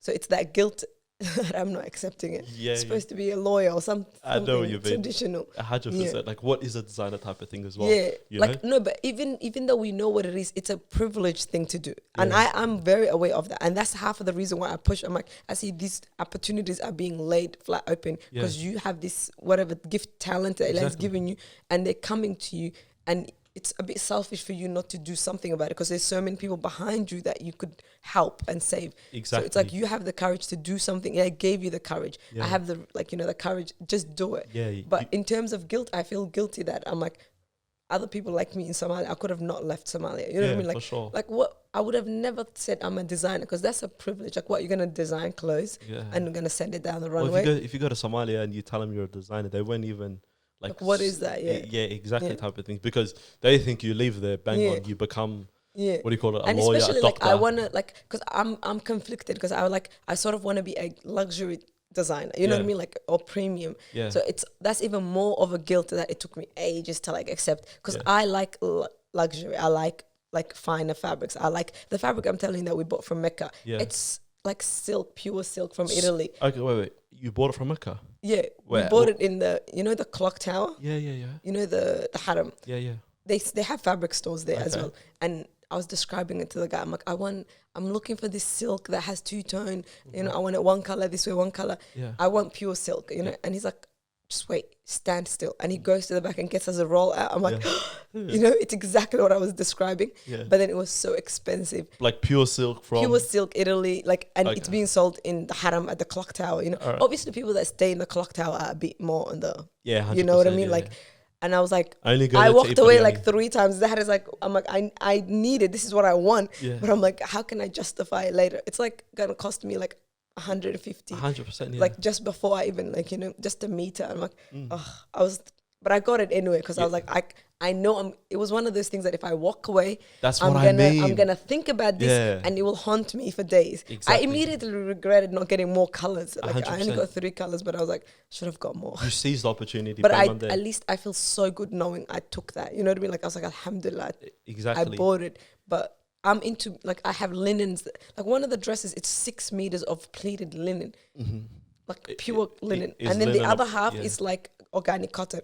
So it's that guilt that I'm not accepting it. It's supposed to be a lawyer or something. I know what you mean. Traditional. 100%. Like, what is a designer type of thing as well? Yeah. You like, know? no, but even though we know what it is, it's a privileged thing to do. And I'm very aware of that. And that's half of the reason why I push. I'm like, I see these opportunities are being laid flat open because you have this, whatever gift, talent that Allah's given you, and they're coming to you. And it's a bit selfish for you not to do something about it because there's so many people behind you that you could help and save. Exactly. So it's like you have the courage to do something. I gave you the courage. I have the, like, the courage. Just do it. Yeah. But in terms of guilt, I feel guilty that I'm like, other people like me in Somalia, I could have not left Somalia. You know what I mean? Like, for sure. Like what? I would have never said I'm a designer because that's a privilege. Like what? You're going to design clothes and you're going to send it down the runway? If you go to Somalia and you tell them you're a designer, they won't even... Like what is that? Exactly. Type of things, because they think you leave there, bang on, you become what do you call it, a lawyer, especially a doctor. Like I wanna because I'm conflicted because I sort of want to be a luxury designer, you know what I mean, like, or premium. So that's even more of a guilt that it took me ages to like accept because I like luxury. I like finer fabrics. I like the fabric I'm telling you that we bought from Mecca. It's like silk, pure silk from Italy. Okay, wait. You bought it from Mecca? Yeah. We bought it in the, the clock tower? Yeah. You know, the haram? Yeah. They have fabric stores there as well. And I was describing it to the guy. I'm like, I'm looking for this silk that has two-tone. I want it one color this way, one color. I want pure silk, And he's like, just wait, stand still. And he goes to the back and gets us a roll out. I'm like, it's exactly what I was describing. But then it was so expensive. Like pure silk from... Pure silk, Italy. It's being sold in the haram at the clock tower, Right. Obviously, people that stay in the clock tower are a bit more on the... Yeah, 100%, you know what I mean? And I was like, I walked away like 3 times. That is like, I'm like, I need it. This is what I want. But I'm like, how can I justify it later? It's like going to cost me like 150. 100%, Like just before I even just a meter. I'm like, but I got it anyway because I was like, I know it was one of those things that if I walk away, I'm gonna think about this and it will haunt me for days. Exactly. I immediately regretted not getting more colors. Like 100%. I only got 3 colors, but I was like, should have got more. You seized the opportunity. But at least I feel so good knowing I took that. You know what I mean? Like I was like, alhamdulillah. Exactly. I bought it, but I'm into, like, I have linens. Like one of the dresses, it's 6 meters of pleated linen, like pure linen. And then the other half is like organic cotton.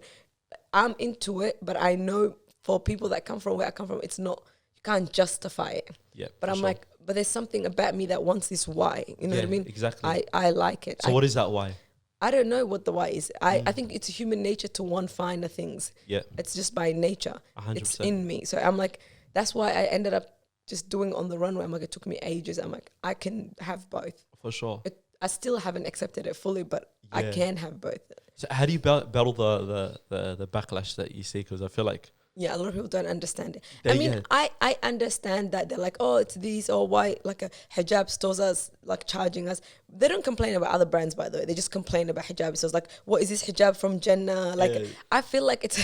I'm into it, but I know for people that come from where I come from, it's not, you can't justify it. Yeah. But I'm like, but there's something about me that wants this why. You know what I mean? Exactly. I like it. So what is that why? I don't know what the why is. I think it's human nature to want finer things. Yeah. It's just by nature. 100%. It's in me. So I'm like, that's why I ended up just doing on the runway. I'm like, it took me ages. I'm like, I can have both. For sure. I still haven't accepted it fully, but I can have both. So how do you battle the backlash that you see? Because I feel like... Yeah, a lot of people don't understand it. I understand that they're like, oh, it's these, or why, like a hijab stores us, like charging us. They don't complain about other brands, by the way. They just complain about hijab. So it's like, what is this hijab from Jannah? Like, I feel like it's...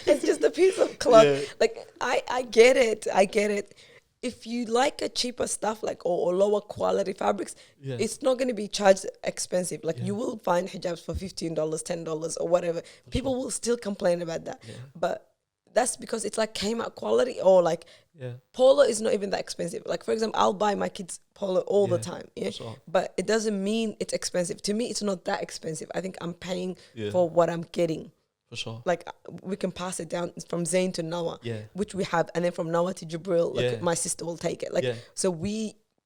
It's just a piece of cloth. Yeah. Like, I get it. If you like a cheaper stuff, like or lower quality fabrics, it's not going to be charged expensive. Like you will find hijabs for $15, $10 or whatever. People will still complain about that. But that's because it's like came out quality, or like polo is not even that expensive. Like, for example, I'll buy my kids polo all the time. But it doesn't mean it's expensive. To me, it's not that expensive. I think I'm paying for what I'm getting. For sure. Like, we can pass it down from Zayn to Noah, which we have, and then from Noah to Jibril, like my sister will take it. Like, so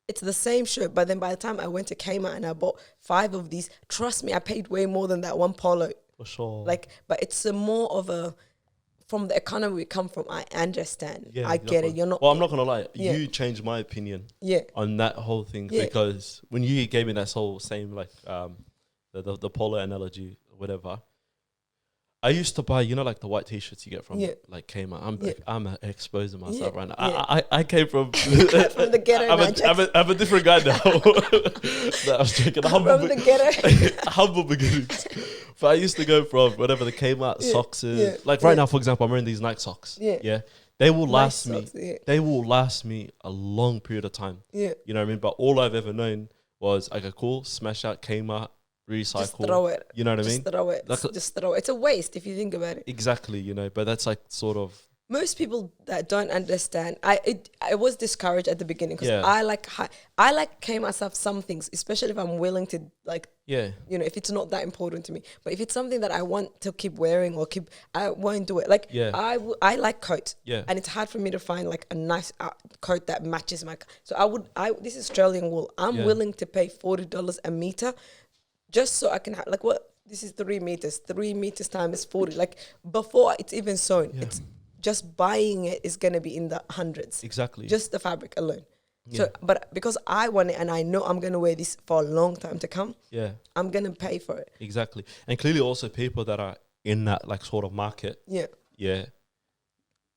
it's the same shirt, but then by the time I went to Kmart and I bought 5 of these, trust me, I paid way more than that one polo. For sure. Like, but it's a more of a, from the economy we come from, I understand. Yeah, I get it. You're not. Well, I'm not gonna lie. Yeah. You changed my opinion. Yeah. On that whole thing, because when you gave me that whole same like the polo analogy or whatever, I used to buy, you know, like the white t-shirts you get from like Kmart. I'm exposing myself right now. I came from from the ghetto. I'm a different guy now. No, I was joking. From the ghetto. Humble beginnings. But I used to go from whatever the Kmart socks is. Yeah. Like right now, for example, I'm wearing these Nike socks. Yeah. They will last me. They will last me a long period of time. Yeah. You know what I mean? But all I've ever known was, okay, cool, smash out Kmart, recycle. Just throw it. You know what I mean? Throw it. Like just throw it. It's a waste if you think about it. Exactly, you know, but that's like sort of... Most people that don't understand, I was discouraged at the beginning because I like Kmart stuff, some things, especially if I'm willing to like, you know, if it's not that important to me. But if it's something that I want to keep wearing or I won't do it. Like I like coats, and it's hard for me to find like a nice coat that matches my. So this is Australian wool. I'm willing to pay $40 a meter, just so I can have like what this is 3 meters. 3 meters times 40. Like before it's even sewn, it's. Just buying it is going to be in the hundreds. Exactly. Just the fabric alone. Yeah. So, but because I want it and I know I'm going to wear this for a long time to come, I'm going to pay for it. Exactly. And clearly also people that are in that like sort of market. Yeah. You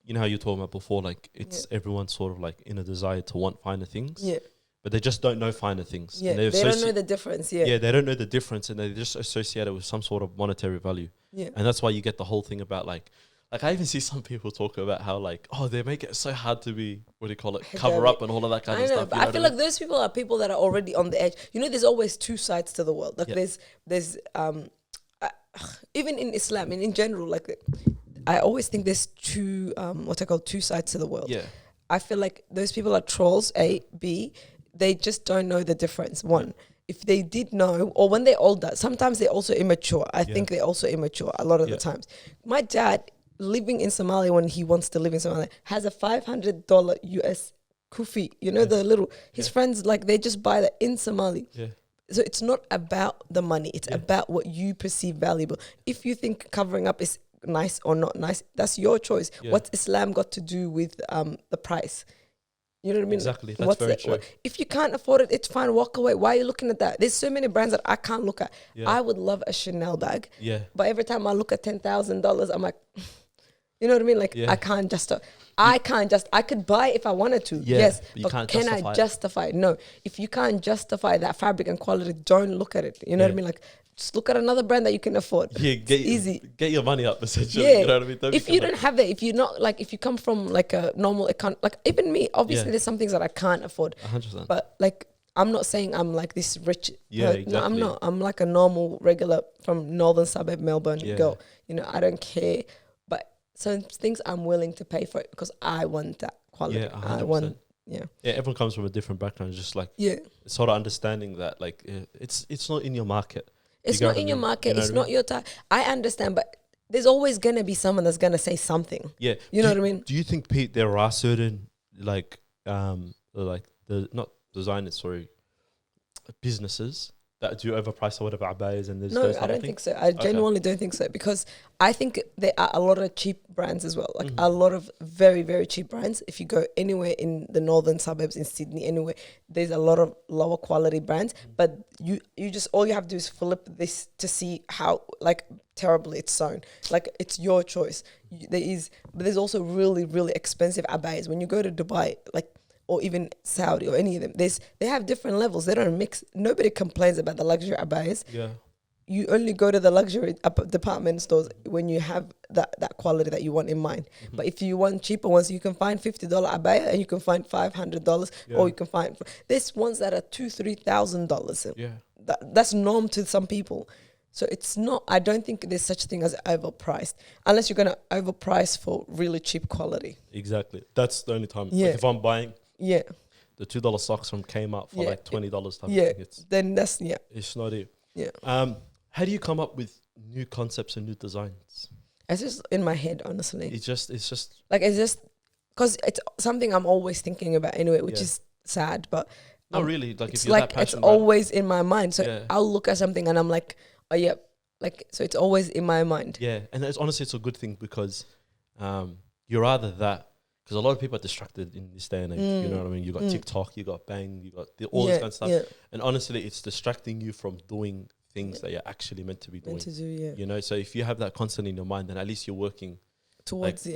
know how you told me before, like it's everyone sort of like in a desire to want finer things. Yeah. But they just don't know finer things. Yeah. They don't know the difference. Yeah. Yeah. They don't know the difference and they just associate it with some sort of monetary value. Yeah. And that's why you get the whole thing about like I even see some people talk about how like, oh, they make it so hard to be, what do you call it, cover up and all of that kind of stuff. But I feel like those people are people that are already on the edge. You know, there's always two sides to the world. Like there's even in Islam and in general, like I always think there's two, two sides to the world. Yeah. I feel like those people are trolls, A, B, they just don't know the difference. One, if they did know, or when they're older, sometimes they're also immature. I think they're also immature a lot of the times. My dad, living in Somalia when he wants to live in Somalia, has a $500 US kufi. You know, the little, his friends, like, they just buy that in Somalia. Yeah. So it's not about the money. It's about what you perceive valuable. If you think covering up is nice or not nice, that's your choice. Yeah. What's Islam got to do with the price? You know what I mean? Exactly. That's very true. If you can't afford it, it's fine. Walk away. Why are you looking at that? There's so many brands that I can't look at. Yeah. I would love a Chanel bag. Yeah. But every time I look at $10,000, I'm like... You know what I mean? Like, I can't just, I could buy it if I wanted to. Yeah, yes. But can I justify it? No. If you can't justify that fabric and quality, don't look at it. You know what I mean? Like, just look at another brand that you can afford. Yeah, easy. Get your money up, essentially. Yeah. You know what I mean? If you don't have that, if you're not, like, if you come from, like, a normal account, like, even me, obviously there's some things that I can't afford. 100%. But, like, I'm not saying I'm, like, this rich. Yeah, exactly. No, I'm not. I'm, like, a normal, regular, from northern suburb, Melbourne girl. You know, I don't care. Some things I'm willing to pay for it because I want that quality. Yeah, 100%. Yeah, everyone comes from a different background. Just like sort of understanding that like it's not in your market. It's not in your market. You know it's not your time. I understand, but there's always gonna be someone that's gonna say something. Yeah, you know what I mean. Do you think, Pete, there are certain like the not designers, sorry, businesses that do overprice or whatever abayas and there's no, I don't think so. I genuinely don't think so because I think there are a lot of cheap brands as well. Like a lot of very, very cheap brands. If you go anywhere in the northern suburbs in Sydney, anywhere, there's a lot of lower quality brands. But you just all you have to do is flip this to see how like terribly it's sewn. Like it's your choice. But there's also really, really expensive abayas. When you go to Dubai, like or even Saudi or any of them, they have different levels. They don't mix. Nobody complains about the luxury abayas. Yeah. You only go to the luxury department stores when you have that quality that you want in mind. But if you want cheaper ones, you can find $50 abaya and you can find $500 or you can find... There's ones that are $2,000-$3,000. Yeah. That's norm to some people. So it's not... I don't think there's such thing as overpriced unless you're going to overprice for really cheap quality. Exactly. That's the only time. Yeah. Like if I'm buying... Yeah, the $2 socks from Kmart for like $20 type of thing. Then that's it's not it. Yeah. How do you come up with new concepts and new designs? It's just in my head, honestly. It's just because it's something I'm always thinking about anyway, which is sad, but not really. Like it's if you're like it's always in my mind. So I'll look at something and I'm like, oh yeah, Like, so it's always in my mind. Yeah, and honestly, it's a good thing because you're either that, because a lot of people are distracted in this day and age. You know what I mean? You got TikTok, you got Bang, you got all this kind of stuff. Yeah. And honestly, it's distracting you from doing things that you're actually meant to be doing. You know, so if you have that constant in your mind, then at least you're working towards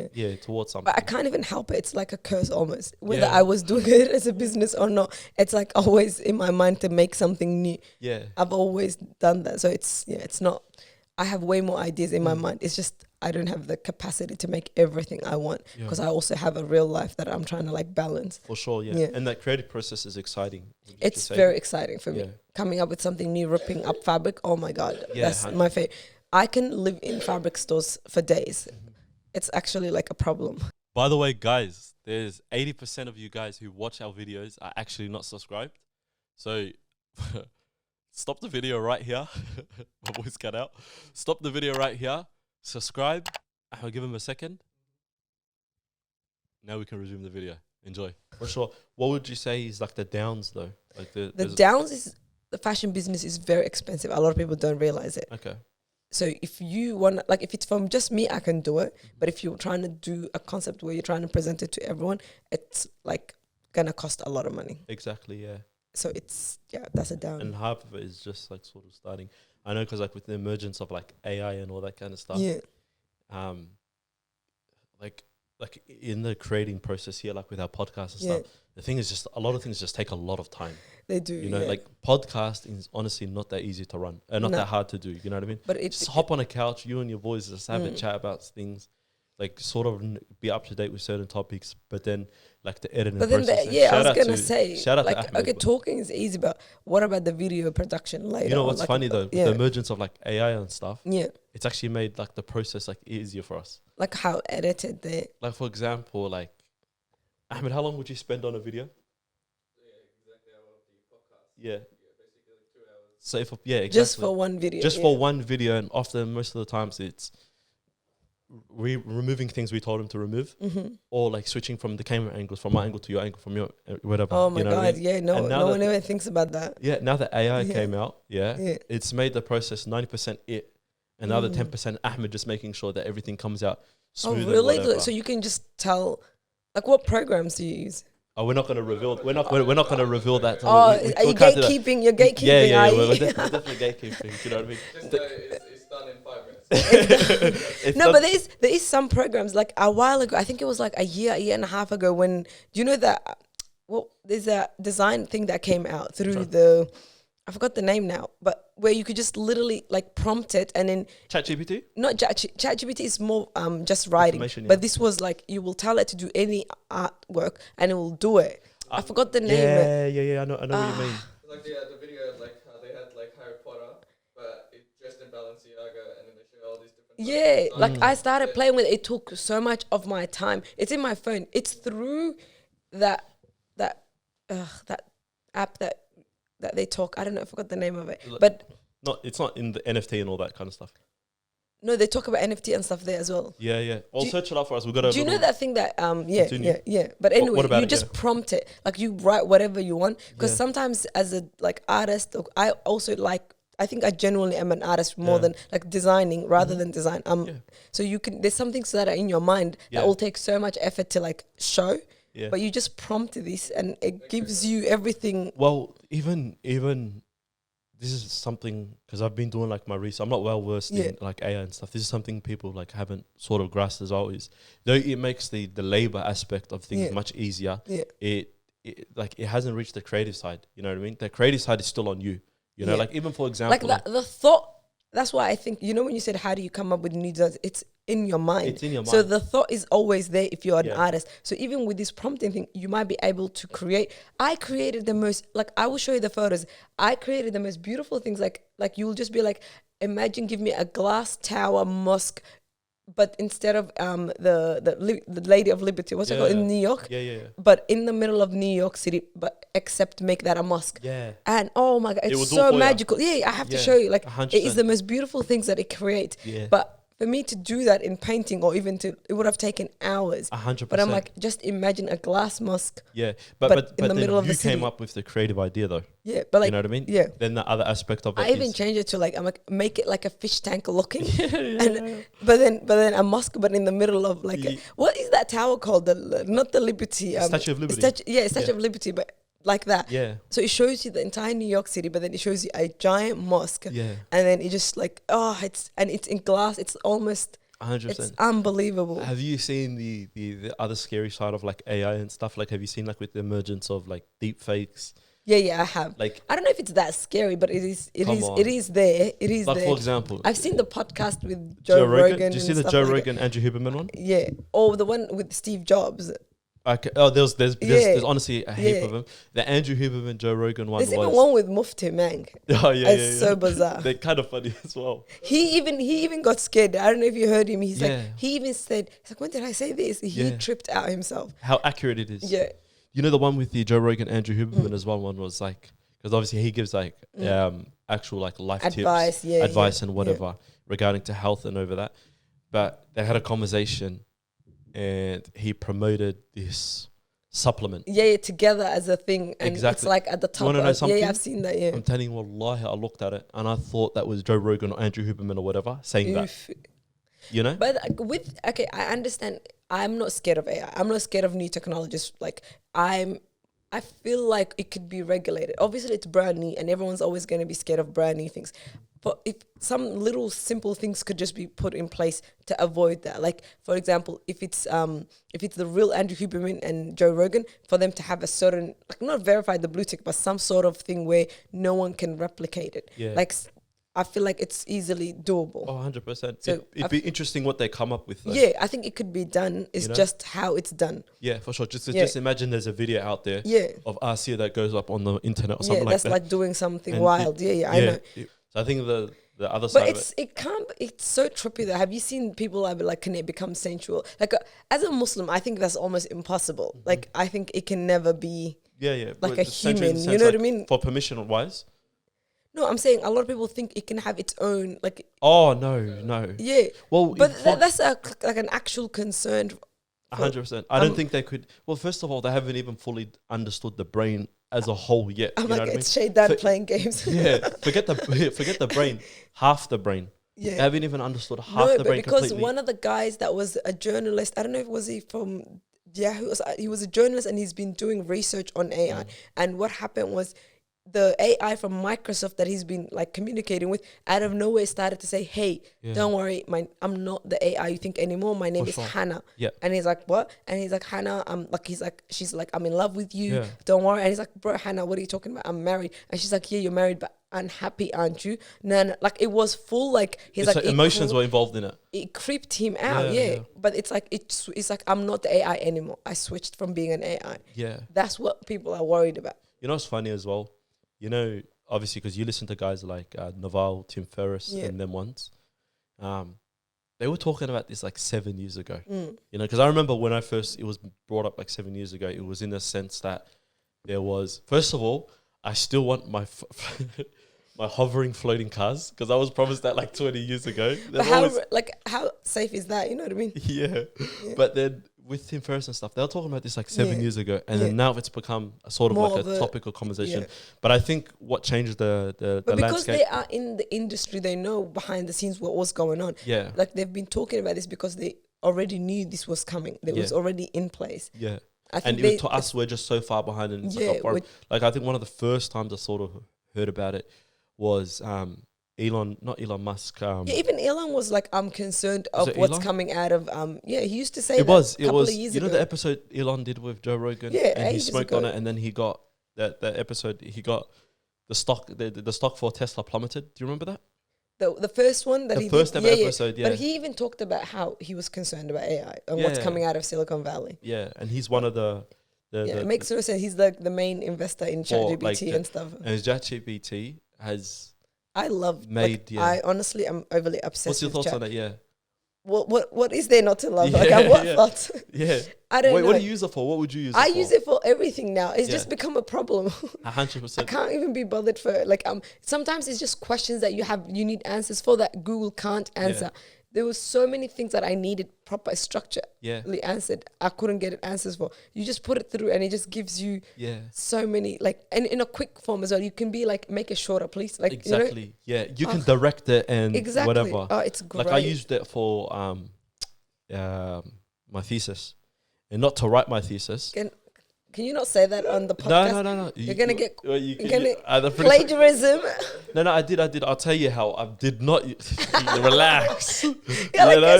towards something. But I can't even help it. It's like a curse almost. Whether I was doing it as a business or not, it's like always in my mind to make something new. Yeah, I've always done that. So it's not. I have way more ideas in my mind. It's just I don't have the capacity to make everything I want because I also have a real life that I'm trying to like balance. For sure, yeah. And that creative process is exciting. It's very exciting for me. Coming up with something new, ripping up fabric. Oh my God, that's my favorite. I can live in fabric stores for days. It's actually like a problem. By the way, guys, there's 80% of you guys who watch our videos are actually not subscribed. So stop the video right here. My voice cut out. Stop the video right here. Subscribe. I'll give him a second. Now we can resume the video. Enjoy. For sure. What would you say is like the downs though? Like the downs is the fashion business is very expensive. A lot of people don't realize it. Okay. So if you want, like if it's from just me, I can do it. But if you're trying to do a concept where you're trying to present it to everyone, it's like gonna cost a lot of money. Exactly, yeah. So it's, that's a down. And half of it is just like sort of starting. I know because like with the emergence of like AI and all that kind of stuff. Yeah. Like in the creating process here, like with our podcast and stuff, the thing is just a lot of things just take a lot of time. They do, you know, like podcasting is honestly not that easy to run and not that hard to do. You know what I mean? But it's just hop on a couch, you and your boys just have a chat about things, like sort of be up to date with certain topics. But then like the editing process. I was gonna say, shout out like, to Ahmed, okay, talking is easy, but what about the video production later? You know what's funny though? With the emergence of like AI and stuff. Yeah. It's actually made like the process like easier for us. Like how edited they. Like for example, like Ahmed, how long would you spend on a video? Yeah, basically like 2 hours. So if exactly. Just for one video. Just for one video, and often most of the times it's removing things we told him to remove, or like switching from the camera angles, from my angle to your angle, from your whatever. Oh my God, I mean? yeah, no one ever thinks about that. Yeah, now that AI came out, it's made the process 90% it, and the other 10% Ahmed just making sure that everything comes out smooth. Oh really? So you can just tell, like, what programs do you use? Oh, we're not going to reveal. We're not going to reveal that. Oh, are you gatekeeping? You're gatekeeping. Yeah, we're definitely gatekeeping. You know what I mean? It's done in 5 minutes. No, but there is some programs like a while ago. I think it was like a year and a half ago. When do you know that? Well, there's a design thing that came out through I forgot the name now, but where you could just literally like prompt it and then ChatGPT? Not ChatGPT is more just writing, but this was like you will tell it to do any artwork and it will do it. I forgot the name. Yeah. I know what you mean. Like the video, like how they had like Harry Potter, but it dressed in Balenciaga, and then they show all these different. Yeah, like I started playing with it. It took so much of my time. It's in my phone. It's through that app that they talk. I don't know. I forgot the name of it. But it's not in the NFT and all that kind of stuff. No, they talk about NFT and stuff there as well. Yeah. I'll search it up for us. We've got to. Do you know that thing that yeah. But anyway, you just prompt it. Like you write whatever you want. Because sometimes as a like artist, I also like. I think I genuinely am an artist more than like designing rather than design. So you can. There's some things that are in your mind that will take so much effort to like show. Yeah. But you just prompt this and it gives you everything. Well, even this is something, because I've been doing like my research. I'm not well versed in like AI and stuff. This is something people like haven't sort of grasped as always. Though it makes the labor aspect of things much easier. Yeah. It hasn't reached the creative side. You know what I mean? The creative side is still on you. You know, like even for example, like the thought. That's why I think, you know, when you said, how do you come up with new designs? It's in your mind. It's in your mind. So the thought is always there if you're an artist. So even with this prompting thing, you might be able to create. I created the most, like, I will show you the photos. I created the most beautiful things. Like you will just be like, imagine give me a glass tower mosque, but instead of the Lady of Liberty, what's it called, in New York? Yeah. But in the middle of New York City, but except make that a mosque. Yeah. And oh my God, it's so magical. Yeah, I have to show you. Like 100%. It is the most beautiful things that it creates. Yeah. But for me to do that in painting, or even it would have taken hours. 100%. But I'm like, just imagine a glass mosque. Yeah, but in the middle of the city. You came up with the creative idea though. Yeah, but like, you know what I mean? Yeah. Then the other aspect of it, I even changed it to like, I'm like, make it like a fish tank looking. But then a mosque, but in the middle of like, what is that tower called? Not the Liberty. Statue of Liberty. Statue of Liberty, but like that. Yeah. So it shows you the entire New York City, but then it shows you a giant mosque. Yeah. And then it just like, it's in glass. It's almost 100%. It's unbelievable. Have you seen the other scary side of like AI and stuff? Like, have you seen like with the emergence of like deep fakes? Yeah, I have. Like, I don't know if it's that scary, but it is there. It is like there. For example, I've seen the podcast with Joe Rogan. Did you see the Joe Rogan Andrew Huberman one? Yeah. Or the one with Steve Jobs. Okay. Oh, there's honestly a heap of them. The Andrew Huberman Joe Rogan one. There's even one with Mufti Mang. Oh yeah, it's so bizarre. They're kind of funny as well. He even got scared. I don't know if you heard him. He's like, he even said, he's like, when did I say this? He tripped out himself. How accurate it is. Yeah. You know the one with the Joe Rogan Andrew Huberman as well. One was like, because obviously he gives like actual like life advice, tips, advice and whatever regarding to health and over that. But they had a conversation, and he promoted this supplement. Yeah, together as a thing. And it's like at the top. You want to know something? Yeah, I've seen that, I'm telling you, wallahi, I looked at it and I thought that was Joe Rogan or Andrew Huberman or whatever saying that. You know? But I understand. I'm not scared of AI. I'm not scared of new technologies. Like, I feel like it could be regulated. Obviously, it's brand new and everyone's always going to be scared of brand new things. But if some little simple things could just be put in place to avoid that, like for example, if it's the real Andrew Huberman and Joe Rogan, for them to have a certain, like not verify the blue tick, but some sort of thing where no one can replicate it. Yeah. Like I feel like it's easily doable. Oh, 100%. So it'd be interesting what they come up with. Though. Yeah, I think it could be done. It's just how it's done. Yeah, for sure. Just imagine there's a video out there of Asiya that goes up on the internet or something like that. Yeah, that's like doing something wild. I know. So I think the other side of it. It's so trippy though. Have you seen people like, can it become sensual? Like as a Muslim, I think that's almost impossible. Mm-hmm. Like I think it can never be like a human. You know what I mean? For permission wise? No, I'm saying a lot of people think it can have its own like. Oh no. Yeah. Well, but that's like an actual concern. 100%. I don't think they could. Well, first of all, they haven't even fully understood the brain as a whole yet. I'm like, it's Shaydan playing games. Yeah, forget the brain. Half the brain. Yeah, they haven't even understood half the brain because completely. One of the guys that was a journalist, I don't know if was he from Yahoo. He was a journalist and he's been doing research on AI. And what happened was, the AI from Microsoft that he's been like communicating with, out of nowhere started to say, hey, don't worry, I'm not the AI you think anymore. My name is Hannah. Yeah. And he's like, what? And he's like, Hannah, she's like, I'm in love with you. Yeah. Don't worry. And he's like, bro, Hannah, what are you talking about? I'm married. And she's like, yeah, you're married, but unhappy, aren't you? No, like it was full, like he's it's like emotions were involved in it. It creeped him out, But it's like it's like I'm not the AI anymore. I switched from being an AI. Yeah. That's what people are worried about. You know what's funny as well? You know, obviously, because you listen to guys like Naval, Tim Ferriss, and them ones. They were talking about this like 7 years ago. You know, because I remember when it was brought up like 7 years ago, it was in the sense that there was, first of all, I still want my my hovering floating cars, because I was promised that like 20 years ago. But how safe is that? You know what I mean? Yeah. But then with Tim Ferriss and stuff, they were talking about this like 7 years ago, and then now it's become a sort of more like a topic of conversation. But I think what changed the landscape, because they are in the industry, they know behind the scenes what was going on. Yeah, like they've been talking about this because they already knew this was coming. It was already in place. Yeah, and even to us, we're just so far behind. And it's like I think one of the first times I sort of heard about it was not Elon Musk. Even Elon was like, I'm concerned of what's coming out of. He used to say it was a couple of years ago. You know the episode Elon did with Joe Rogan? Yeah, and he smoked on it, and then he got that episode. He got the stock for Tesla plummeted. Do you remember that? The first one that the first ever episode. Yeah, but he even talked about how he was concerned about AI and what's coming out of Silicon Valley. Yeah, and he's one of the it makes no sense. He's the main investor in ChatGPT and stuff. And ChatGPT has. I I honestly am overly obsessed. What's your thoughts on it? Yeah. What is there not to love? What thoughts? Yeah. I don't know. What do you use it for? What would you use it for? I use it for everything now. It's just become a problem. 100%. I can't even be bothered for sometimes it's just questions that you need answers for that Google can't answer. there was so many things that I needed proper structure answered. I couldn't get answers for. You just put it through and it just gives you so many, like, and in a quick form as well. You can be like, make it shorter, please. Like, exactly. You know? You can direct it and whatever. Oh, it's great. Like I used it for my thesis, and not to write my thesis. Can you not say that on the podcast? No. You're going to get plagiarism. No, I did. I'll tell you how. I did not. Relax. You're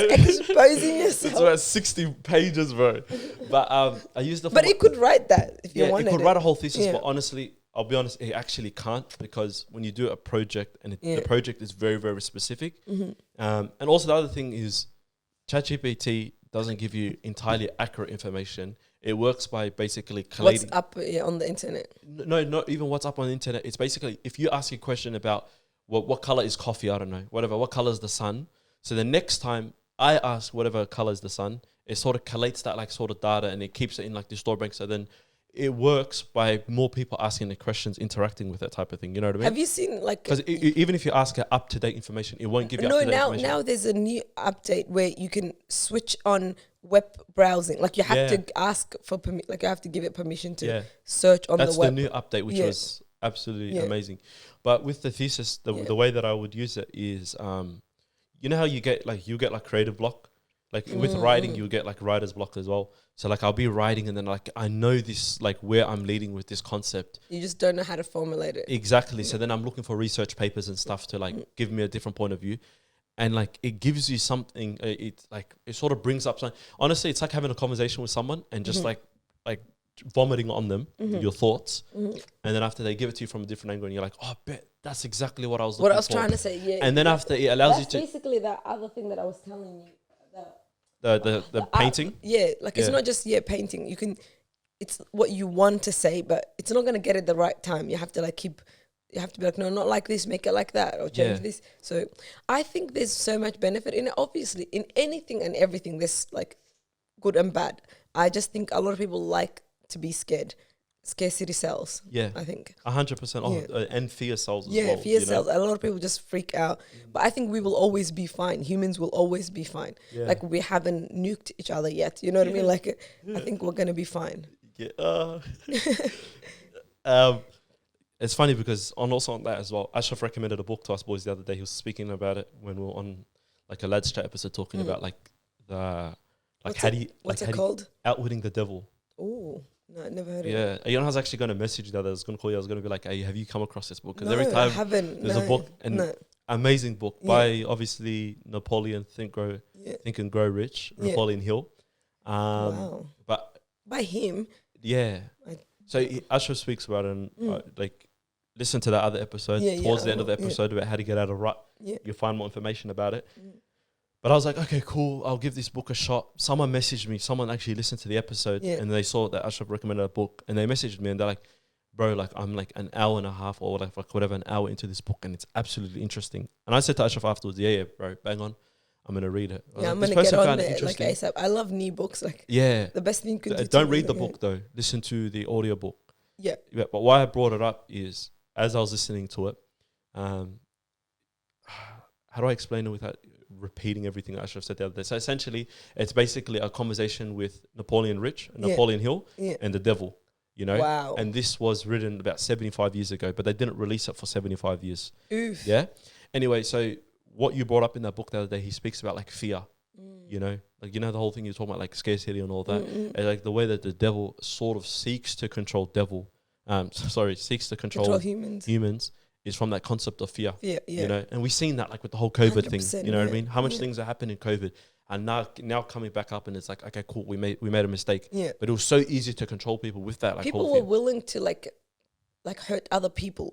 exposing yourself. It's about 60 pages, bro. But I used the. But it could write that if you wanted. It could write a whole thesis, but honestly, I'll be honest, it actually can't, because when you do a project and the project is very, very specific. And also the other thing is ChatGPT doesn't give you entirely accurate information. It works by basically collating. What's up on the internet? No, not even what's up on the internet. It's basically, if you ask a question about what color is coffee, I don't know, whatever, what color is the sun? So the next time I ask whatever color is the sun, it sort of collates that like sort of data and it keeps it in like the store bank. So then it works by more people asking the questions, interacting with that type of thing. You know what I mean? Have you seen like... Because even if you ask her up-to-date information, it won't give you up-to-date information. Now there's a new update where you can switch on web browsing. Like you have to ask for like you have to give it permission to search on the web. That's the new update, which was absolutely amazing. But with the thesis, the way that I would use it is, you know how you get like creative block? Like with writing, you get like writer's block as well. So like I'll be writing and then like I know this, like where I'm leading with this concept. You just don't know how to formulate it. Exactly. So then I'm looking for research papers and stuff to like give me a different point of view. And like it gives you something, it sort of brings up something. Honestly, it's like having a conversation with someone and just like vomiting on them your thoughts. And then after they give it to you from a different angle and you're like, oh, bet that's exactly what I was looking for. Trying to say, yeah. And then after it allows you to... basically that other thing that I was telling you. The painting? It's not just painting. You can, it's what you want to say, but it's not going to get it the right time. You have to like you have to be like, no, not like this, make it like that, or change this. So I think there's so much benefit in it. Obviously, in anything and everything, there's like good and bad. I just think a lot of people like to be scared. Scarcity sells. Yeah, I think 100%. And fear sells as well. Yeah, fear sells. A lot of people just freak out, but I think we will always be fine. Humans will always be fine. Yeah. Like we haven't nuked each other yet. You know what I mean? Like I think we're gonna be fine. Yeah. It's funny because on that as well, Ashraf recommended a book to us boys the other day. He was speaking about it when we were on like a Lads Chat episode, talking about like the what's it called? Outwitting the Devil. Oh. No, I never heard of it. Yeah, I was actually going to message you the other. I was going to call you. I was going to be like, hey, have you come across this book? Because every time there's a book, amazing book by obviously Napoleon, Think and Grow Rich, Napoleon Hill. Wow. But by him? Yeah. So Ashraf speaks about it and like listen to that other episode towards the end of the episode about how to get out of rut. Yeah. You'll find more information about it. But I was like, okay, cool, I'll give this book a shot. Someone messaged me, someone actually listened to the episode and they saw that Ashraf recommended a book and they messaged me and they're like, bro, like I'm like an hour and a half or like whatever, an hour into this book and it's absolutely interesting. And I said to Ashraf afterwards, yeah, bro, bang on. I'm going to read it. I'm going to get on there like ASAP. I love new books. Like the best thing you could do. Don't read the book though. Listen to the audio book. Yeah. But why I brought it up is as I was listening to it, how do I explain it without repeating everything I should have said the other day? So essentially, it's basically a conversation with Napoleon Rich, Napoleon Hill, and the devil, you know? Wow. And this was written about 75 years ago, but they didn't release it for 75 years. Oof. Yeah? Anyway, so what you brought up in that book the other day, he speaks about like fear, you know? Like, you know, the whole thing you're talking about, like scarcity and all that. And like the way that the devil sort of seeks to control seeks to control humans. Is from that concept of fear, you know, and we've seen that like with the whole COVID thing, you know what I mean? How much things are happening in COVID, and now coming back up, and it's like, okay, cool, we made a mistake, but it was so easy to control people with that. Like people were willing to like hurt other people,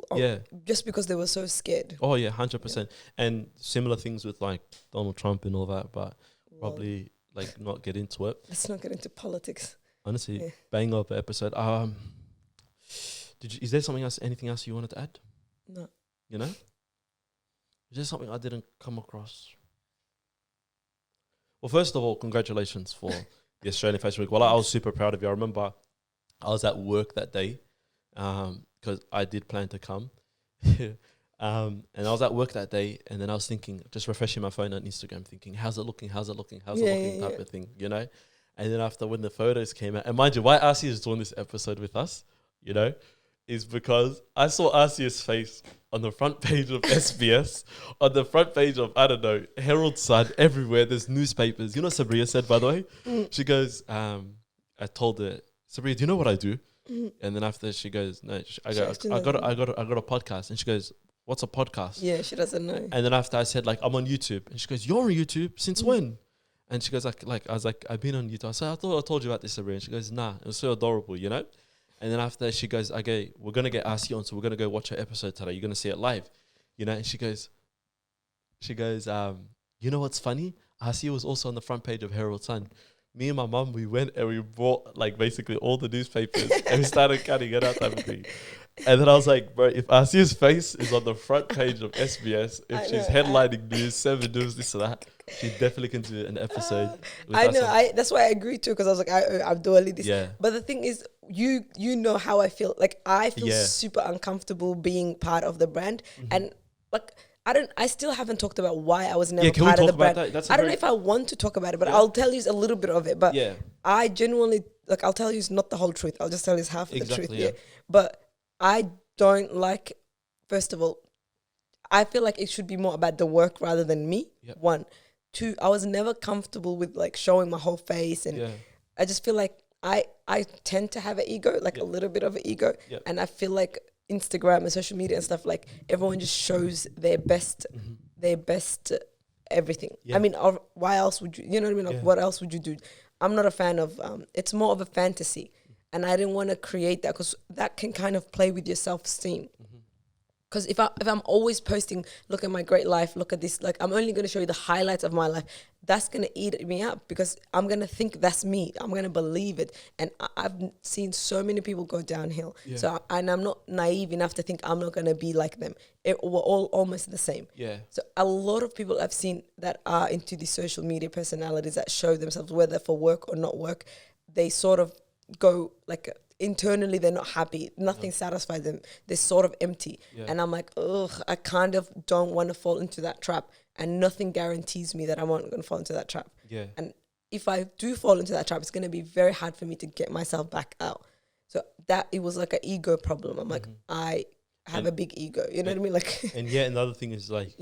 just because they were so scared. Oh yeah, 100%. And similar things with like Donald Trump and all that, but probably like not get into it. Let's not get into politics. Honestly, bang up episode. Is there anything else you wanted to add? No. You know? Is there something I didn't come across? Well, first of all, congratulations for the Australian Fashion Week. Well, I was super proud of you. I remember I was at work that day because I did plan to come. And I was at work that day, and then I was thinking, just refreshing my phone on Instagram, thinking, how's it looking type of thing, you know? And then after when the photos came out, and mind you, why Asiya is doing this episode with us, you know, is because I saw Asiya's face on the front page of SBS, on the front page of, I don't know, Herald Sun, everywhere. There's newspapers. You know what Sabria said, by the way? She goes, I told her, Sabria, do you know what I do? And then after she goes, no, I got a podcast. And she goes, what's a podcast? Yeah, she doesn't know. And then after I said, like, I'm on YouTube. And she goes, you're on YouTube? Since when? And she goes, like, I was like, I've been on YouTube. I said, I thought I told you about this, Sabria. And she goes, nah, it was so adorable, you know? And then after she goes, okay, we're going to get Asiya on, so we're going to go watch her episode today. You're going to see it live, you know? And she goes, you know what's funny? Asiya was also on the front page of Herald Sun. Me and my mum, we went and we bought, like, basically all the newspapers and we started cutting it out type of thing. And then I was like, bro, if Asiya's face is on the front page of SBS, if she's headlining news, 7 News, this or that, she definitely can do an episode. I know. That's why I agreed to, because I was like, I'm doing this. Yeah. But the thing is, you know how I feel. Like, I feel super uncomfortable being part of the brand. And like, I still haven't talked about why I was never part of the brand. I don't know if I want to talk about it, but I'll tell you a little bit of it. But I genuinely, like, I'll tell you not the whole truth. I'll just tell you half of the truth. Yeah. But I don't like, first of all, I feel like it should be more about the work rather than me. Yep. 1. 2, I was never comfortable with, like, showing my whole face. And I just feel like I tend to have an ego, like a little bit of an ego. Yep. And I feel like Instagram and social media and stuff, like, everyone just shows their best everything. Yeah. I mean, why else would you know what I mean? Like, what else would you do? I'm not a fan of, it's more of a fantasy. And I didn't want to create that, because that can kind of play with your self-esteem. Because if I'm always posting, look at my great life, look at this, like, I'm only going to show you the highlights of my life, that's going to eat me up, because I'm going to think that's me. I'm going to believe it. And I've seen so many people go downhill. Yeah. So I'm not naive enough to think I'm not going to be like them. We're all almost the same. Yeah. So a lot of people I've seen that are into the social media personalities that show themselves, whether for work or not work, they sort of go, like, internally they're not happy. Nothing satisfies them. They're sort of empty. Yeah. And I'm like, ugh, I kind of don't want to fall into that trap. And nothing guarantees me that I'm not going to fall into that trap. Yeah. And if I do fall into that trap, it's going to be very hard for me to get myself back out. So that, it was like an ego problem. I'm like, I have a big ego. You know what I mean? Like, and another thing is, like,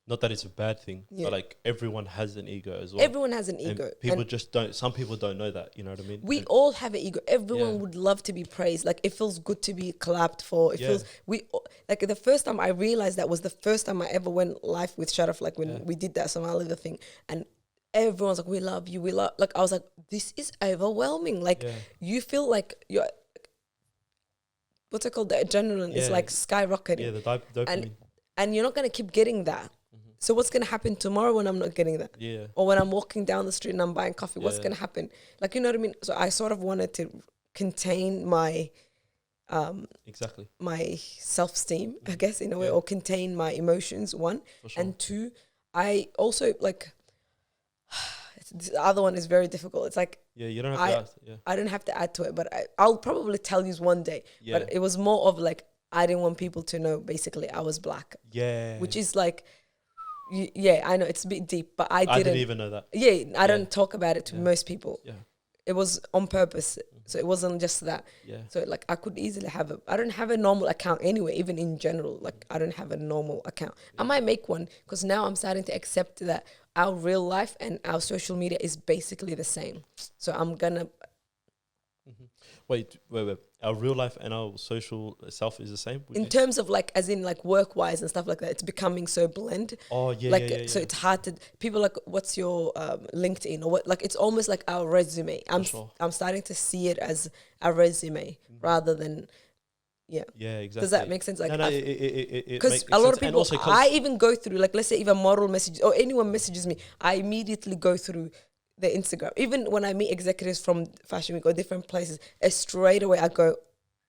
not that it's a bad thing, but, like, everyone has an ego as well. Everyone has an ego. And people just don't, some people don't know that, you know what I mean? We all have an ego. Everyone would love to be praised. Like, it feels good to be clapped for. It feels, like, the first time I realized that was the first time I ever went live with Sharaf, like, when we did that Somali thing. And everyone's like, we love you, like, I was like, this is overwhelming. Like, you feel like you're, what's it called? The adrenaline is, like, skyrocketing. Yeah, the dopamine. And you're not going to keep getting that. So what's going to happen tomorrow when I'm not getting that? Yeah. Or when I'm walking down the street and I'm buying coffee, what's going to happen? Like, you know what I mean? So I sort of wanted to contain my my self-esteem, I guess, in a way, or contain my emotions, 1. Sure. And 2, I also, like, the other one is very difficult. It's like, you don't have to add, I don't have to add to it, but I'll probably tell you one day. Yeah. But it was more of, like, I didn't want people to know, basically, I was black. Yeah. Which is, like, I know it's a bit deep, but I didn't even know that. Yeah, I don't talk about it to most people. Yeah. It was on purpose. So it wasn't just that. Yeah. So, like, I could easily I don't have a normal account anyway, even in general. Like, I don't have a normal account. I might make one, because now I'm starting to accept that our real life and our social media is basically the same. So I'm gonna... Wait. Our real life and our social self is the same? In terms of, like, as in, like, work-wise and stuff like that, it's becoming so blend. Oh, yeah, like, so it's hard to... People, like, what's your LinkedIn? Or what? Like, it's almost like our resume. I'm starting to see it as a resume rather than... Yeah. Yeah, exactly. Does that make sense? Like, no, because a lot of people... I even go through, like, let's say if a model messages or anyone messages me, I immediately go through the Instagram. Even when I meet executives from Fashion Week or different places, straight away I go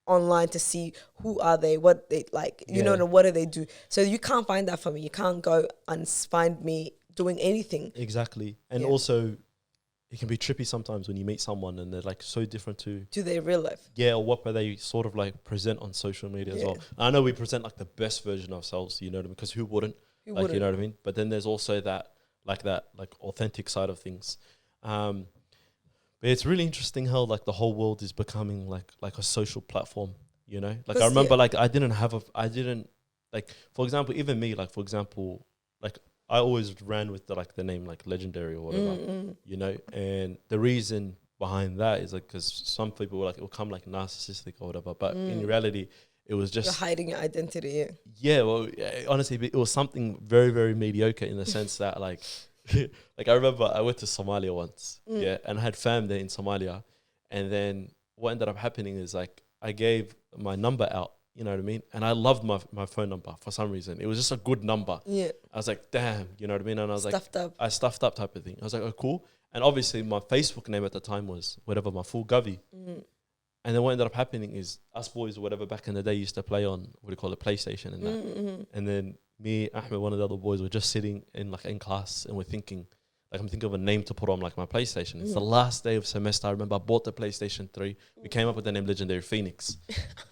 online to see who are they, what they like, you know, what do they do. So you can't find that for me. You can't go and find me doing anything. Exactly. And also, it can be trippy sometimes when you meet someone and they're like so different to their real life. Yeah, or what they sort of like present on social media as well. I know we present like the best version of ourselves, you know what I mean? Because who wouldn't? You know what I mean? But then there's also that authentic side of things. But it's really interesting how like the whole world is becoming like a social platform, you know? Like I remember like I didn't like, for example, even me, like for example, like I always ran with the name like Legendary or whatever, you know? And the reason behind that is like because some people were like, it will come like narcissistic or whatever. But in reality, it was just... You're hiding your identity, Yeah, well, honestly, it was something very, very mediocre in the sense that like... like I remember I went to Somalia once, and I had fam there in Somalia. And then what ended up happening is like I gave my number out. You know what I mean? And I loved my phone number for some reason. It was just a good number. Yeah. I was like, damn, you know what I mean? And I was stuffed up. I stuffed up type of thing. I was like, oh, cool. And obviously my Facebook name at the time was whatever, my full Govy. And then what ended up happening is us boys or whatever back in the day used to play on, what do you call it, PlayStation and that. And then me, Ahmed, one of the other boys were just sitting in class and we're thinking, like I'm thinking of a name to put on like my PlayStation. It's the last day of semester. I remember I bought the PlayStation 3. We came up with the name Legendary Phoenix.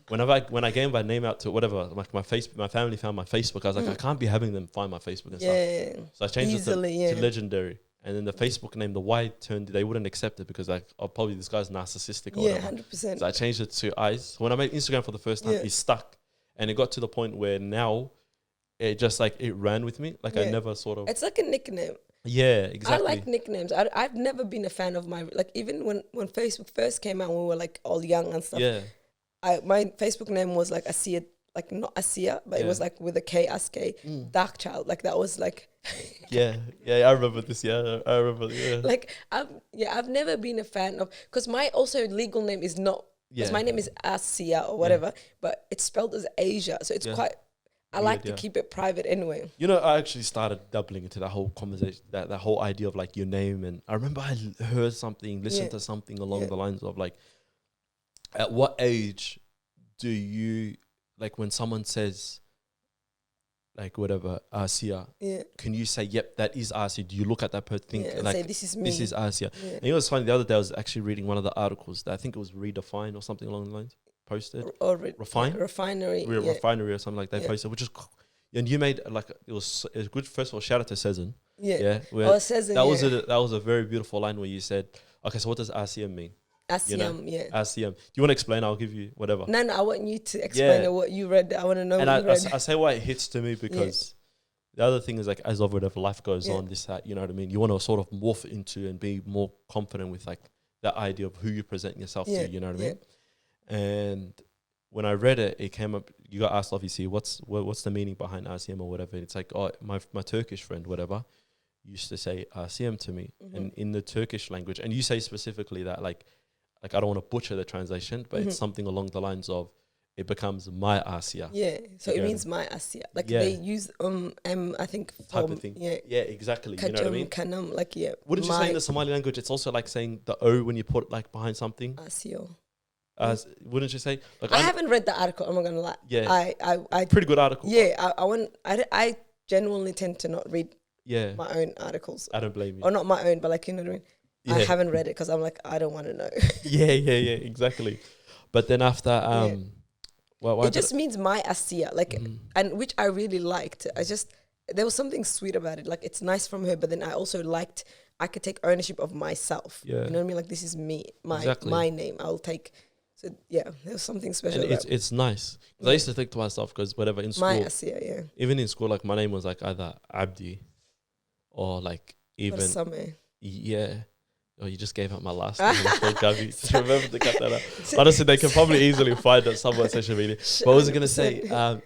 When I gave my name out to whatever, like my family found my Facebook. I was like, I can't be having them find my Facebook and stuff. So I changed it to Legendary. And then the Facebook name, the Y they wouldn't accept it because like, oh, probably this guy's narcissistic or whatever. 100%. So I changed it to Eyes. When I made Instagram for the first time, it stuck. And it got to the point where now it just like, it ran with me. Like I never sort of... It's like a nickname. Yeah, exactly. I like nicknames. I've never been a fan of like even when Facebook first came out, we were like all young and stuff. Yeah. My Facebook name was like Asiya, like not Asiya, but it was like with a K, Aske, Dark Child. Like that was like... yeah, I remember this. Yeah, I remember. Yeah. Like, I've never been a fan of... Because my also legal name is not... Because my name is Asiya or whatever, but it's spelled as Asia. So it's quite... I like to keep it private anyway. You know, I actually started doubling into that whole conversation, that whole idea of like your name. And I remember I heard something, listened to something along the lines of like, at what age do you, like when someone says, like whatever, Asiya, can you say, yep, that is Asiya? Do you look at that person, think like, say, this is me. This is Asiya. And it was funny, the other day I was actually reading one of the articles that I think it was Redefine or something along the lines. Posted or refinery or something like that. Posted, which is and you made like it was good. First of all, shout out to Cezanne. Cezanne. That was a very beautiful line where you said, okay, so what does ASIYAM mean? ASIYAM, ASIYAM. Do you want to explain? I'll give you whatever. No, I want you to explain what you read. I want to know what you read. I say why it hits to me because the other thing is like as of whatever life goes on, this, that, you know what I mean? You want to sort of morph into and be more confident with like that idea of who you present yourself to, you know what I mean? And when I read it, it came up. You got asked, obviously, what's the meaning behind ASIYAM or whatever. It's like, oh, my Turkish friend, whatever, used to say ASIYAM to me, and in the Turkish language, and you say specifically that, like I don't want to butcher the translation, but it's something along the lines of, it becomes my Asiya. Yeah, so it means my Asiya. Like they use I think type of thing. Yeah, exactly. You know what I mean? Kanam, like Wouldn't you say in the Somali language, it's also like saying the O when you put like behind something? Asiyo. Wouldn't you say? Like I haven't read the article. I'm not gonna lie. Yeah, I pretty good article. Yeah, I genuinely tend to not read my own articles. I don't blame you. Or not my own, but like, you know what I mean. Yeah. I haven't read it because I'm like, I don't want to know. yeah, exactly. But then after it just means my Asiya, like, and which I really liked. There was something sweet about it. Like, it's nice from her, but then I also liked, I could take ownership of myself. Yeah. You know what I mean? Like, this is me, my name. I'll take. So yeah, there was something special. And it's nice. Because I used to think to myself, because whatever in school, my Asiya, even in school, like my name was like either Abdi or like even Oh, you just gave up my last name. Just remember to cut that out. Honestly, they can probably easily find it somewhere on social media. But I was going to say,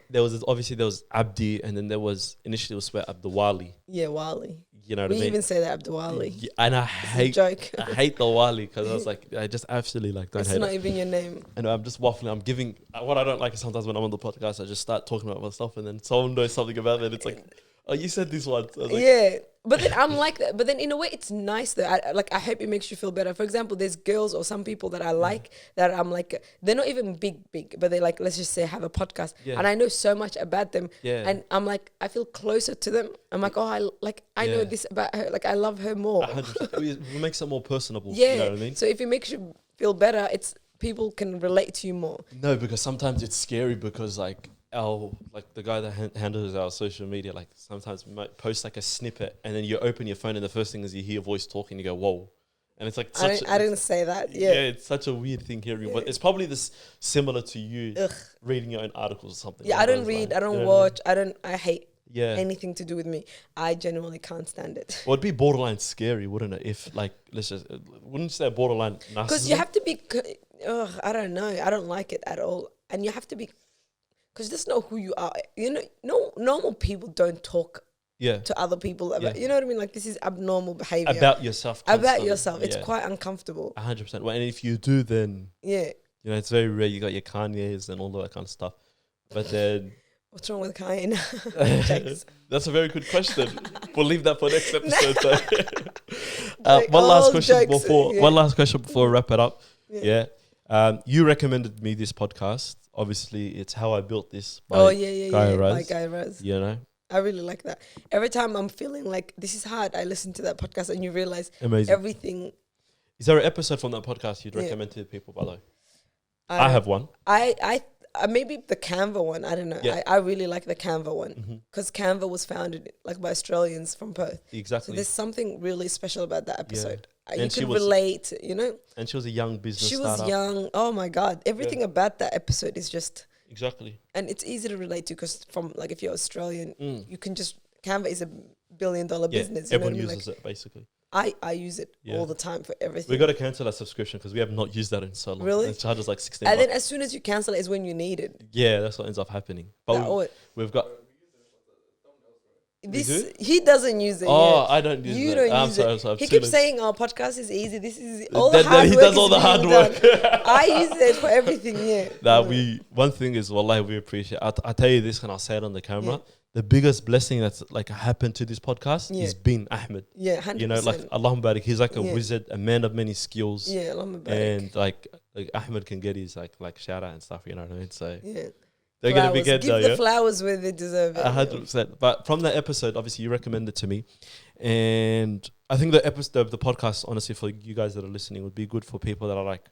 there was Abdi, and then initially it was spelled Abdulwali. Yeah, Wali. You know what I mean? We even say that Abdulwali. Yeah, and I hate the Wali because I was like, I just absolutely like don't hate it. It's not even your name. And I'm just waffling. I'm giving, what I don't like is sometimes when I'm on the podcast, I just start talking about myself and then someone knows something about it. It's like, oh, you said this once. I was like, yeah. But then I'm like that. But then in a way, it's nice though. I hope it makes you feel better. For example, there's girls or some people that I like that I'm like, they're not even big, but they like, let's just say have a podcast. Yeah. And I know so much about them. Yeah. And I'm like, I feel closer to them. I'm like, oh, I know this about her. Like, I love her more. 100%. It makes it more personable. Yeah. You know what I mean? So if it makes you feel better, people can relate to you more. No, because sometimes it's scary because like the guy that handles our social media, like sometimes might post like a snippet and then you open your phone and the first thing is you hear a voice talking, you go, whoa. And it's like I didn't say that. Yeah, it's such a weird thing hearing. But it's probably this similar to you reading your own articles or something. Yeah, I don't read, I don't watch, I hate anything to do with me. I genuinely can't stand it. Well, it'd be borderline scary, wouldn't it? If like, wouldn't you say borderline narcissism? Because you have to be, I don't know, I don't like it at all. And you have to be, because that's not who you are. You know, no normal people don't talk to other people about, you know what I mean? Like, this is abnormal behavior. About yourself. Constantly. About yourself. It's quite uncomfortable. 100%. Well, and if you do, then, you know, it's very rare. You got your Kanye's and all of that kind of stuff. But then... What's wrong with Kanye? That's a very good question. We'll leave that for next episode. One last question before we wrap it up. You recommended me this podcast. Obviously, it's How I Built This by Guy Raz. You know? I really like that. Every time I'm feeling like this is hard, I listen to that podcast and you realize everything. Is there an episode from that podcast you'd recommend to people, by the way? I have one. Maybe the Canva one. I don't know. Yeah. I really like the Canva one because Canva was founded like by Australians from Perth. Exactly. So there's something really special about that episode. You can relate, you know. And she was a young business startup. She was young. Oh my God. Everything about that episode is just... Exactly. And it's easy to relate to because from like if you're Australian, you can just... Canva is $1 billion business. Everyone uses it basically. I use it all the time for everything. We got to cancel our subscription because we have not used that in so long. Really? It charges like $16. And then as soon as you cancel it is when you need it. Yeah, that's what ends up happening. But we've got... He doesn't use it. Oh, I don't use it. You don't use it. He keeps saying our podcast is easy. This is all the hard work. He does all the hard work. I use it for everything. One thing is, wallahi, we appreciate. I tell you this and I'll say it on the camera. Yeah. The biggest blessing that's like happened to this podcast is being Ahmed. Yeah, 100%. You know, like Allahumma barik, he's like a wizard, a man of many skills. Yeah, Allahumma barik. And like Ahmed can get his like shout out and stuff. You know what I mean? So they're going to be good. Give the flowers where they deserve it. 100%. But from that episode, obviously, you recommended to me. And I think the episode, the podcast, honestly, for you guys that are listening, would be good for people that are like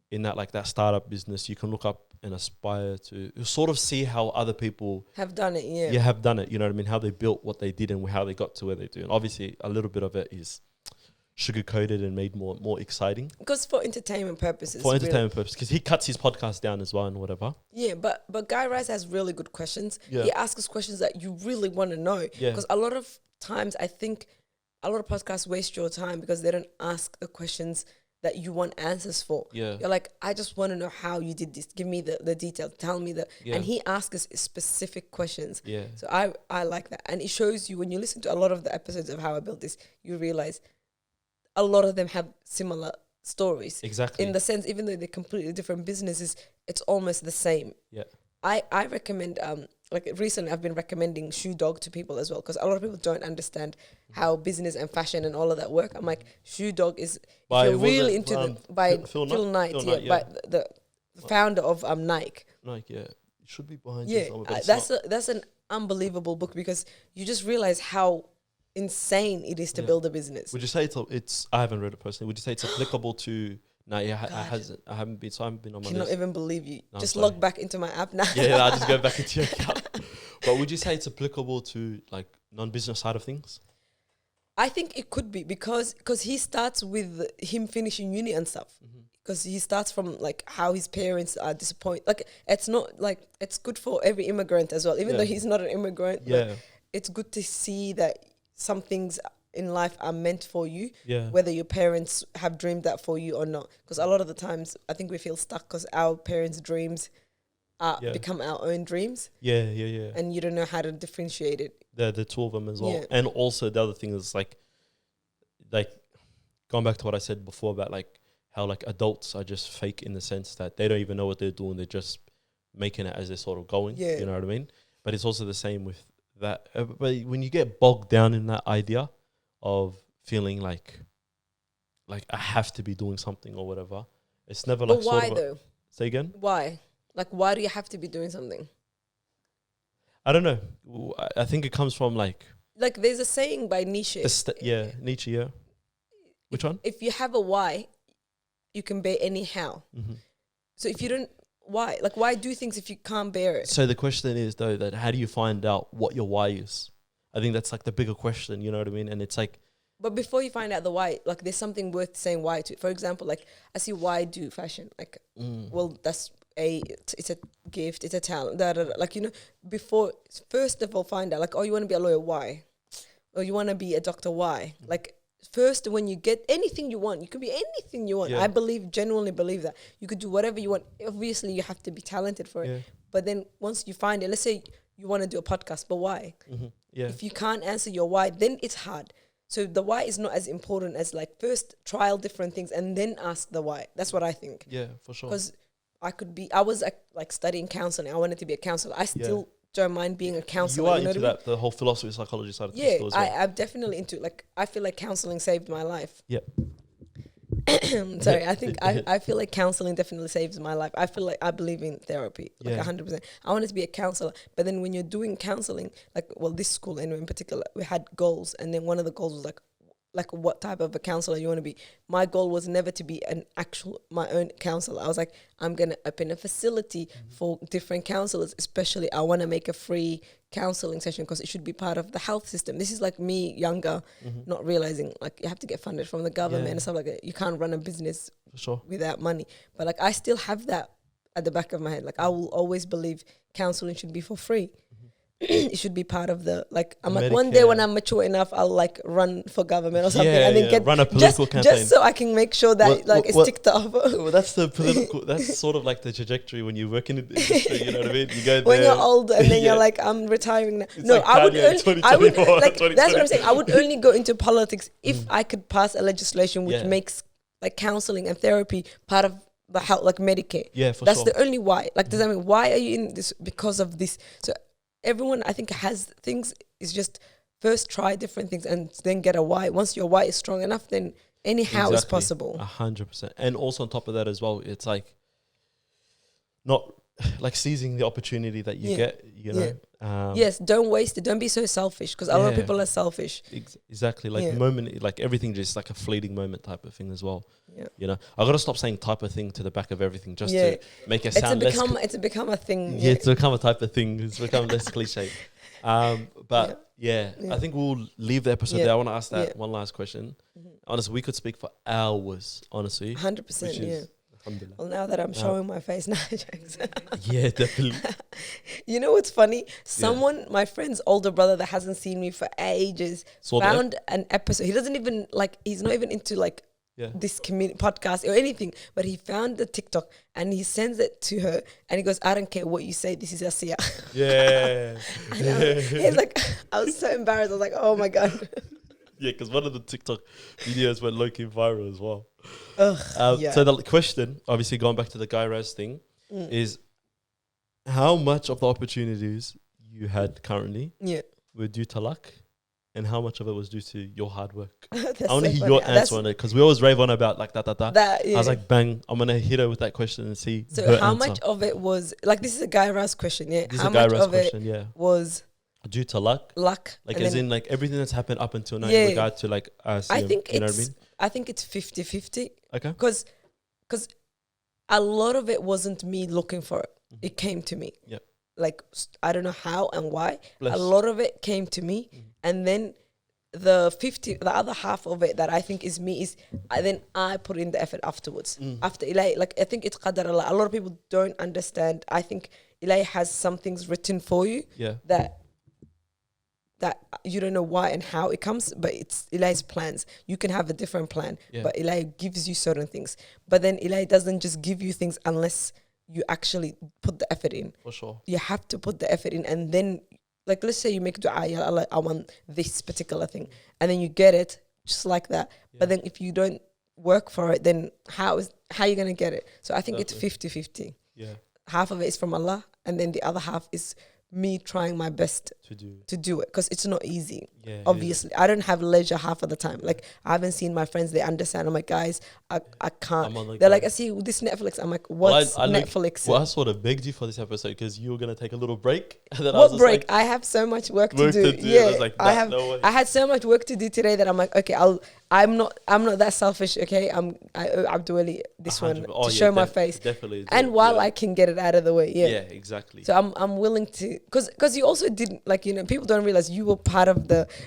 in that like that startup business. You can look up and aspire to sort of see how other people have done it. Yeah, have done it. You know what I mean? How they built what they did and how they got to where they do. And obviously, a little bit of it is sugar-coated and made more exciting. Because for entertainment purposes. For entertainment purposes. Because he cuts his podcast down as well and whatever. Yeah, but Guy Raz has really good questions. Yeah. He asks us questions that you really want to know. Because a lot of times I think a lot of podcasts waste your time because they don't ask the questions that you want answers for. Yeah. You're like, I just want to know how you did this. Give me the details. Tell me that. Yeah. And he asks us specific questions. Yeah. So I like that. And it shows you when you listen to a lot of the episodes of How I Built This, you realize a lot of them have similar stories. Exactly. In the sense, even though they're completely different businesses, it's almost the same. Yeah. I recommend, like recently I've been recommending Shoe Dog to people as well because a lot of people don't understand how business and fashion and all of that work. I'm like, Shoe Dog is, if you're really into by Phil Knight, by the founder of Nike. Nike, yeah. It should be behind you. Yeah, that's an unbelievable book because you just realize how insane it is to build a business. Would you say it's I haven't read it personally. Would you say it's applicable to I haven't been on my list. Cannot even believe you. No, just log back into my app now. Yeah, I'll just go back into your account. But would you say it's applicable to like non-business side of things? I think it could be because he starts with him finishing uni and stuff. Because he starts from like how his parents are disappointed. Like it's not like it's good for every immigrant as well. Even though he's not an immigrant, it's good to see that some things in life are meant for you, whether your parents have dreamed that for you or not. Because a lot of the times, I think we feel stuck because our parents' dreams become our own dreams. Yeah. And you don't know how to differentiate it. The two of them as well. And also the other thing is like going back to what I said before about like how like adults are just fake in the sense that they don't even know what they're doing. They're just making it as they're sort of going. Yeah. You know what I mean? But it's also the same with that. But when you get bogged down in that idea, of feeling like I have to be doing something or whatever. It's never But like why sort of though? Say again? Why? Like, why do you have to be doing something? I don't know. I think it comes from like there's a saying by Nietzsche. Nietzsche, yeah. Which one? If you have a why, you can bear any how. Mm-hmm. So if you don't, why? Like, why do things if you can't bear it? So the question is though that how do you find out what your why is? I think that's like the bigger question, you know what I mean? And it's like, but before you find out the why, like there's something worth saying why to. For example, like I see why do fashion. Like, well, that's it's a gift, it's a talent. Like, you know, before, first of all, find out like, oh, you want to be a lawyer, why? Or you want to be a doctor, why? Like, first, when you get anything you want, you could be anything you want. Yeah. I genuinely believe that you could do whatever you want. Obviously, you have to be talented for it. Yeah. But then once you find it, let's say you want to do a podcast, but why? Mm-hmm. Yeah. If you can't answer your why, then it's hard. So the why is not as important as like first trial different things and then ask the why. That's what I think. Yeah, for sure. Because I was like studying counseling. I wanted to be a counselor. I still don't mind being a counselor. You are into that, the whole philosophy, psychology side of things as well. I'm definitely into, like, I feel like counseling saved my life. Yeah. Sorry, I feel like counseling definitely saves my life. I feel like I believe in therapy, like 100%. I wanted to be a counselor, but then when you're doing counseling, like, well, this school anyway in particular, we had goals, and then one of the goals was like what type of a counselor you want to be. My goal was never to be my own counselor. I was like, I'm going to open a facility for different counselors, especially I want to make a free counseling session because it should be part of the health system. This is like me younger, not realizing like you have to get funded from the government and stuff like that. You can't run a business without money. But like I still have that at the back of my head. Like I will always believe counseling should be for free. It should be part of the, like, I'm like, one day when I'm mature enough, I'll like run for government or something, and then run a political campaign, just so I can make sure that it's ticked off. Well, that's the political. That's sort of like the trajectory when you work in the industry. You know what I mean? You go when there, you're older, and then you're like, I'm retiring now. It's No, like I would like that's what I'm saying. I would only go into politics if I could pass a legislation which makes like counseling and therapy part of the health, like Medicare. Yeah, for that's sure. the only why. Like, does that mean why are you in this? Because of this. So everyone, I think, has things, is just first try different things and then get a why. Once your why is strong enough, then anyhow is possible. 100%. And also on top of that as well, it's like not like seizing the opportunity that you get, you know. Yes, don't waste it. Don't be so selfish, because a lot of people are selfish. Exactly. Like the moment, like everything just like a fleeting moment type of thing as well. You know, I got to stop saying type of thing to the back of everything just to make it sound less. It's become a thing. Yeah, it's become a type of thing. It's become less cliche. But I think we'll leave the episode there. I want to ask that one last question. Honestly, we could speak for hours, honestly. 100%, Well, now that I'm showing my face, now jokes. Yeah, definitely. You know what's funny? My friend's older brother that hasn't seen me for ages, found an episode. He doesn't even he's not even into this podcast or anything, but he found the TikTok and he sends it to her and he goes, I don't care what you say, this is Asiya. Yeah. He's like, I was so embarrassed. I was like, oh my God. Yeah, because one of the TikTok videos went low-key viral as well. So the question, obviously going back to the Guy Raz thing, is how much of the opportunities you had currently were due to luck, and how much of it was due to your hard work? I want to hear your answer on it, because we always rave on about like that. I was like, bang, I'm going to hit her with that question and see. So how much of it was, like, this is a Guy Raz question, How much of it was due to luck? Like, as in, like, everything that's happened up until now in regard to, like, ASIYAM, I think you know what I mean? I think it's 50-50. Okay. Because a lot of it wasn't me looking for it. It came to me. Yep. Like, I don't know how and why. A lot of it came to me. And then the other half of it that I think is me is then I put in the effort afterwards. After Ilahi, like, I think it's qadar Allah. A lot of people don't understand. I think Ilahi has some things written for you that you don't know why and how it comes, but it's Ilahi's plans. You can have a different plan, but Ilahi gives you certain things. But then Ilahi doesn't just give you things unless you actually put the effort in. For sure. You have to put the effort in, and then, like, let's say you make dua, Ya Allah, I want this particular thing, and then you get it just like that. But then if you don't work for it, then how are you going to get it? So I think it's 50-50. Yeah. Half of it is from Allah, and then the other half is me trying my best to do it, because it's not easy. Yeah, obviously, I don't have leisure half of the time. Like, I haven't seen my friends. They understand. I'm like, guys, I can't. They're like, I see this Netflix. I'm like, what's Netflix? Well, I sort of begged you for this episode because you were gonna take a little break. And then what break? I have so much work to do. Yeah, I have. No, I had so much work to do today that I'm like, okay, I'm not that selfish. Okay, I'm doing this one to show my face. Definitely. And while I can get it out of the way, yeah, exactly. So I'm willing to, because you also didn't, like, people don't realize you were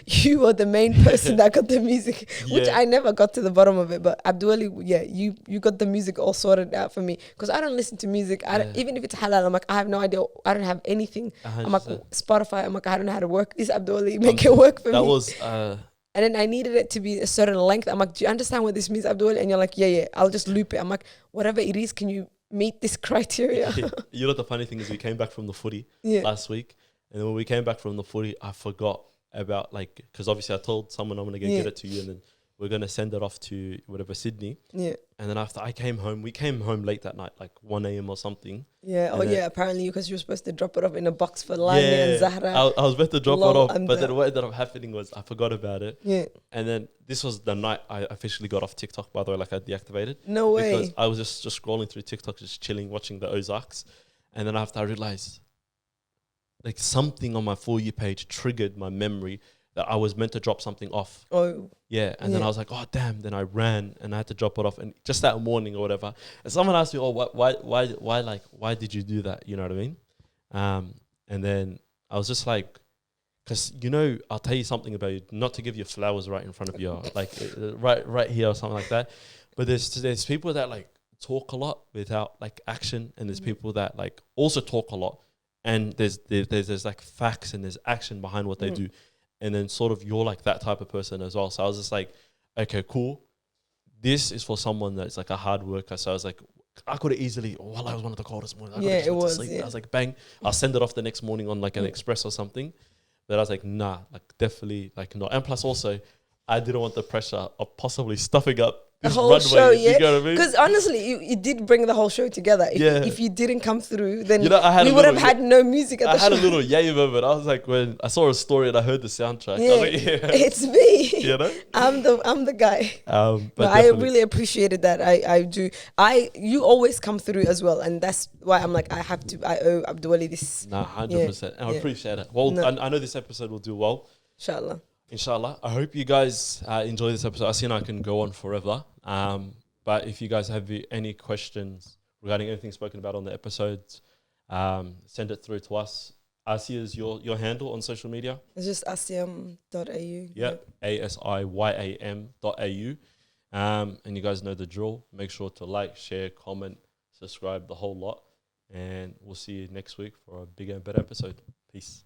you were the main person that got the music, which I never got to the bottom of it. But Abduali, you got the music all sorted out for me, because I don't listen to music. Even if it's halal, I'm like, I have no idea. I don't have anything. 100%. I'm like, Spotify. I'm like, I don't know how to work this. Abduali, make it work for me. That was. And then I needed it to be a certain length. I'm like, do you understand what this means, Abdul? And you're like, yeah, I'll just loop it. I'm like, whatever it is, can you meet this criteria? You know, the funny thing is we came back from the footy last week. And then when we came back from the footy, I forgot about, like, because obviously I told someone I'm going to get it to you, and then we're going to send it off to whatever, Sydney. Yeah. And then after I came home, we came home late that night, like 1 a.m. or something. Yeah. Apparently, because you were supposed to drop it off in a box for Lani and Zahra. I was about to drop it off, but then what ended up happening was I forgot about it. Yeah. And then this was the night I officially got off TikTok, by the way, like I deactivated. No way. Because I was just scrolling through TikTok, just chilling, watching the Ozarks. And then after I realized, like, something on my For You page triggered my memory that I was meant to drop something off. Oh. Yeah. And then I was like, oh, damn. Then I ran and I had to drop it off. And just that morning or whatever. And someone asked me, oh, why did you do that? You know what I mean? And then I was just like, because, I'll tell you something about you, not to give you flowers right in front of you, like right here or something like that. But there's people that, like, talk a lot without, like, action. And there's people that, like, also talk a lot. And there's like facts and there's action behind what they do. And then sort of you're like that type of person as well. So I was just like, okay, cool. This is for someone that's like a hard worker. So I was like, I could have easily, I was one of the coldest mornings. It was. I was like, bang. I'll send it off the next morning on like an express or something. But I was like, nah, like definitely like not. And plus also, I didn't want the pressure of possibly stuffing up the whole runway, show, you know what I mean? Because honestly, you did bring the whole show together. If you didn't come through, then we would have had no music at the show. I had a little yay moment. I was like, when I saw a story and I heard the soundtrack, I was like, it's me. I'm the guy. But I really appreciated that. I do. You always come through as well, and that's why I'm like, I owe Abduali this. Nah, 100%. And I appreciate it. Well, I know this episode will do well. Inshallah. I hope you guys enjoy this episode. Asiya and I can go on forever. But if you guys have any questions regarding anything spoken about on the episodes, send it through to us. Asiya is your handle on social media? It's just ASIYAM.au. Yep, ASIYAM.au. And you guys know the drill. Make sure to like, share, comment, subscribe, the whole lot. And we'll see you next week for a bigger and better episode. Peace.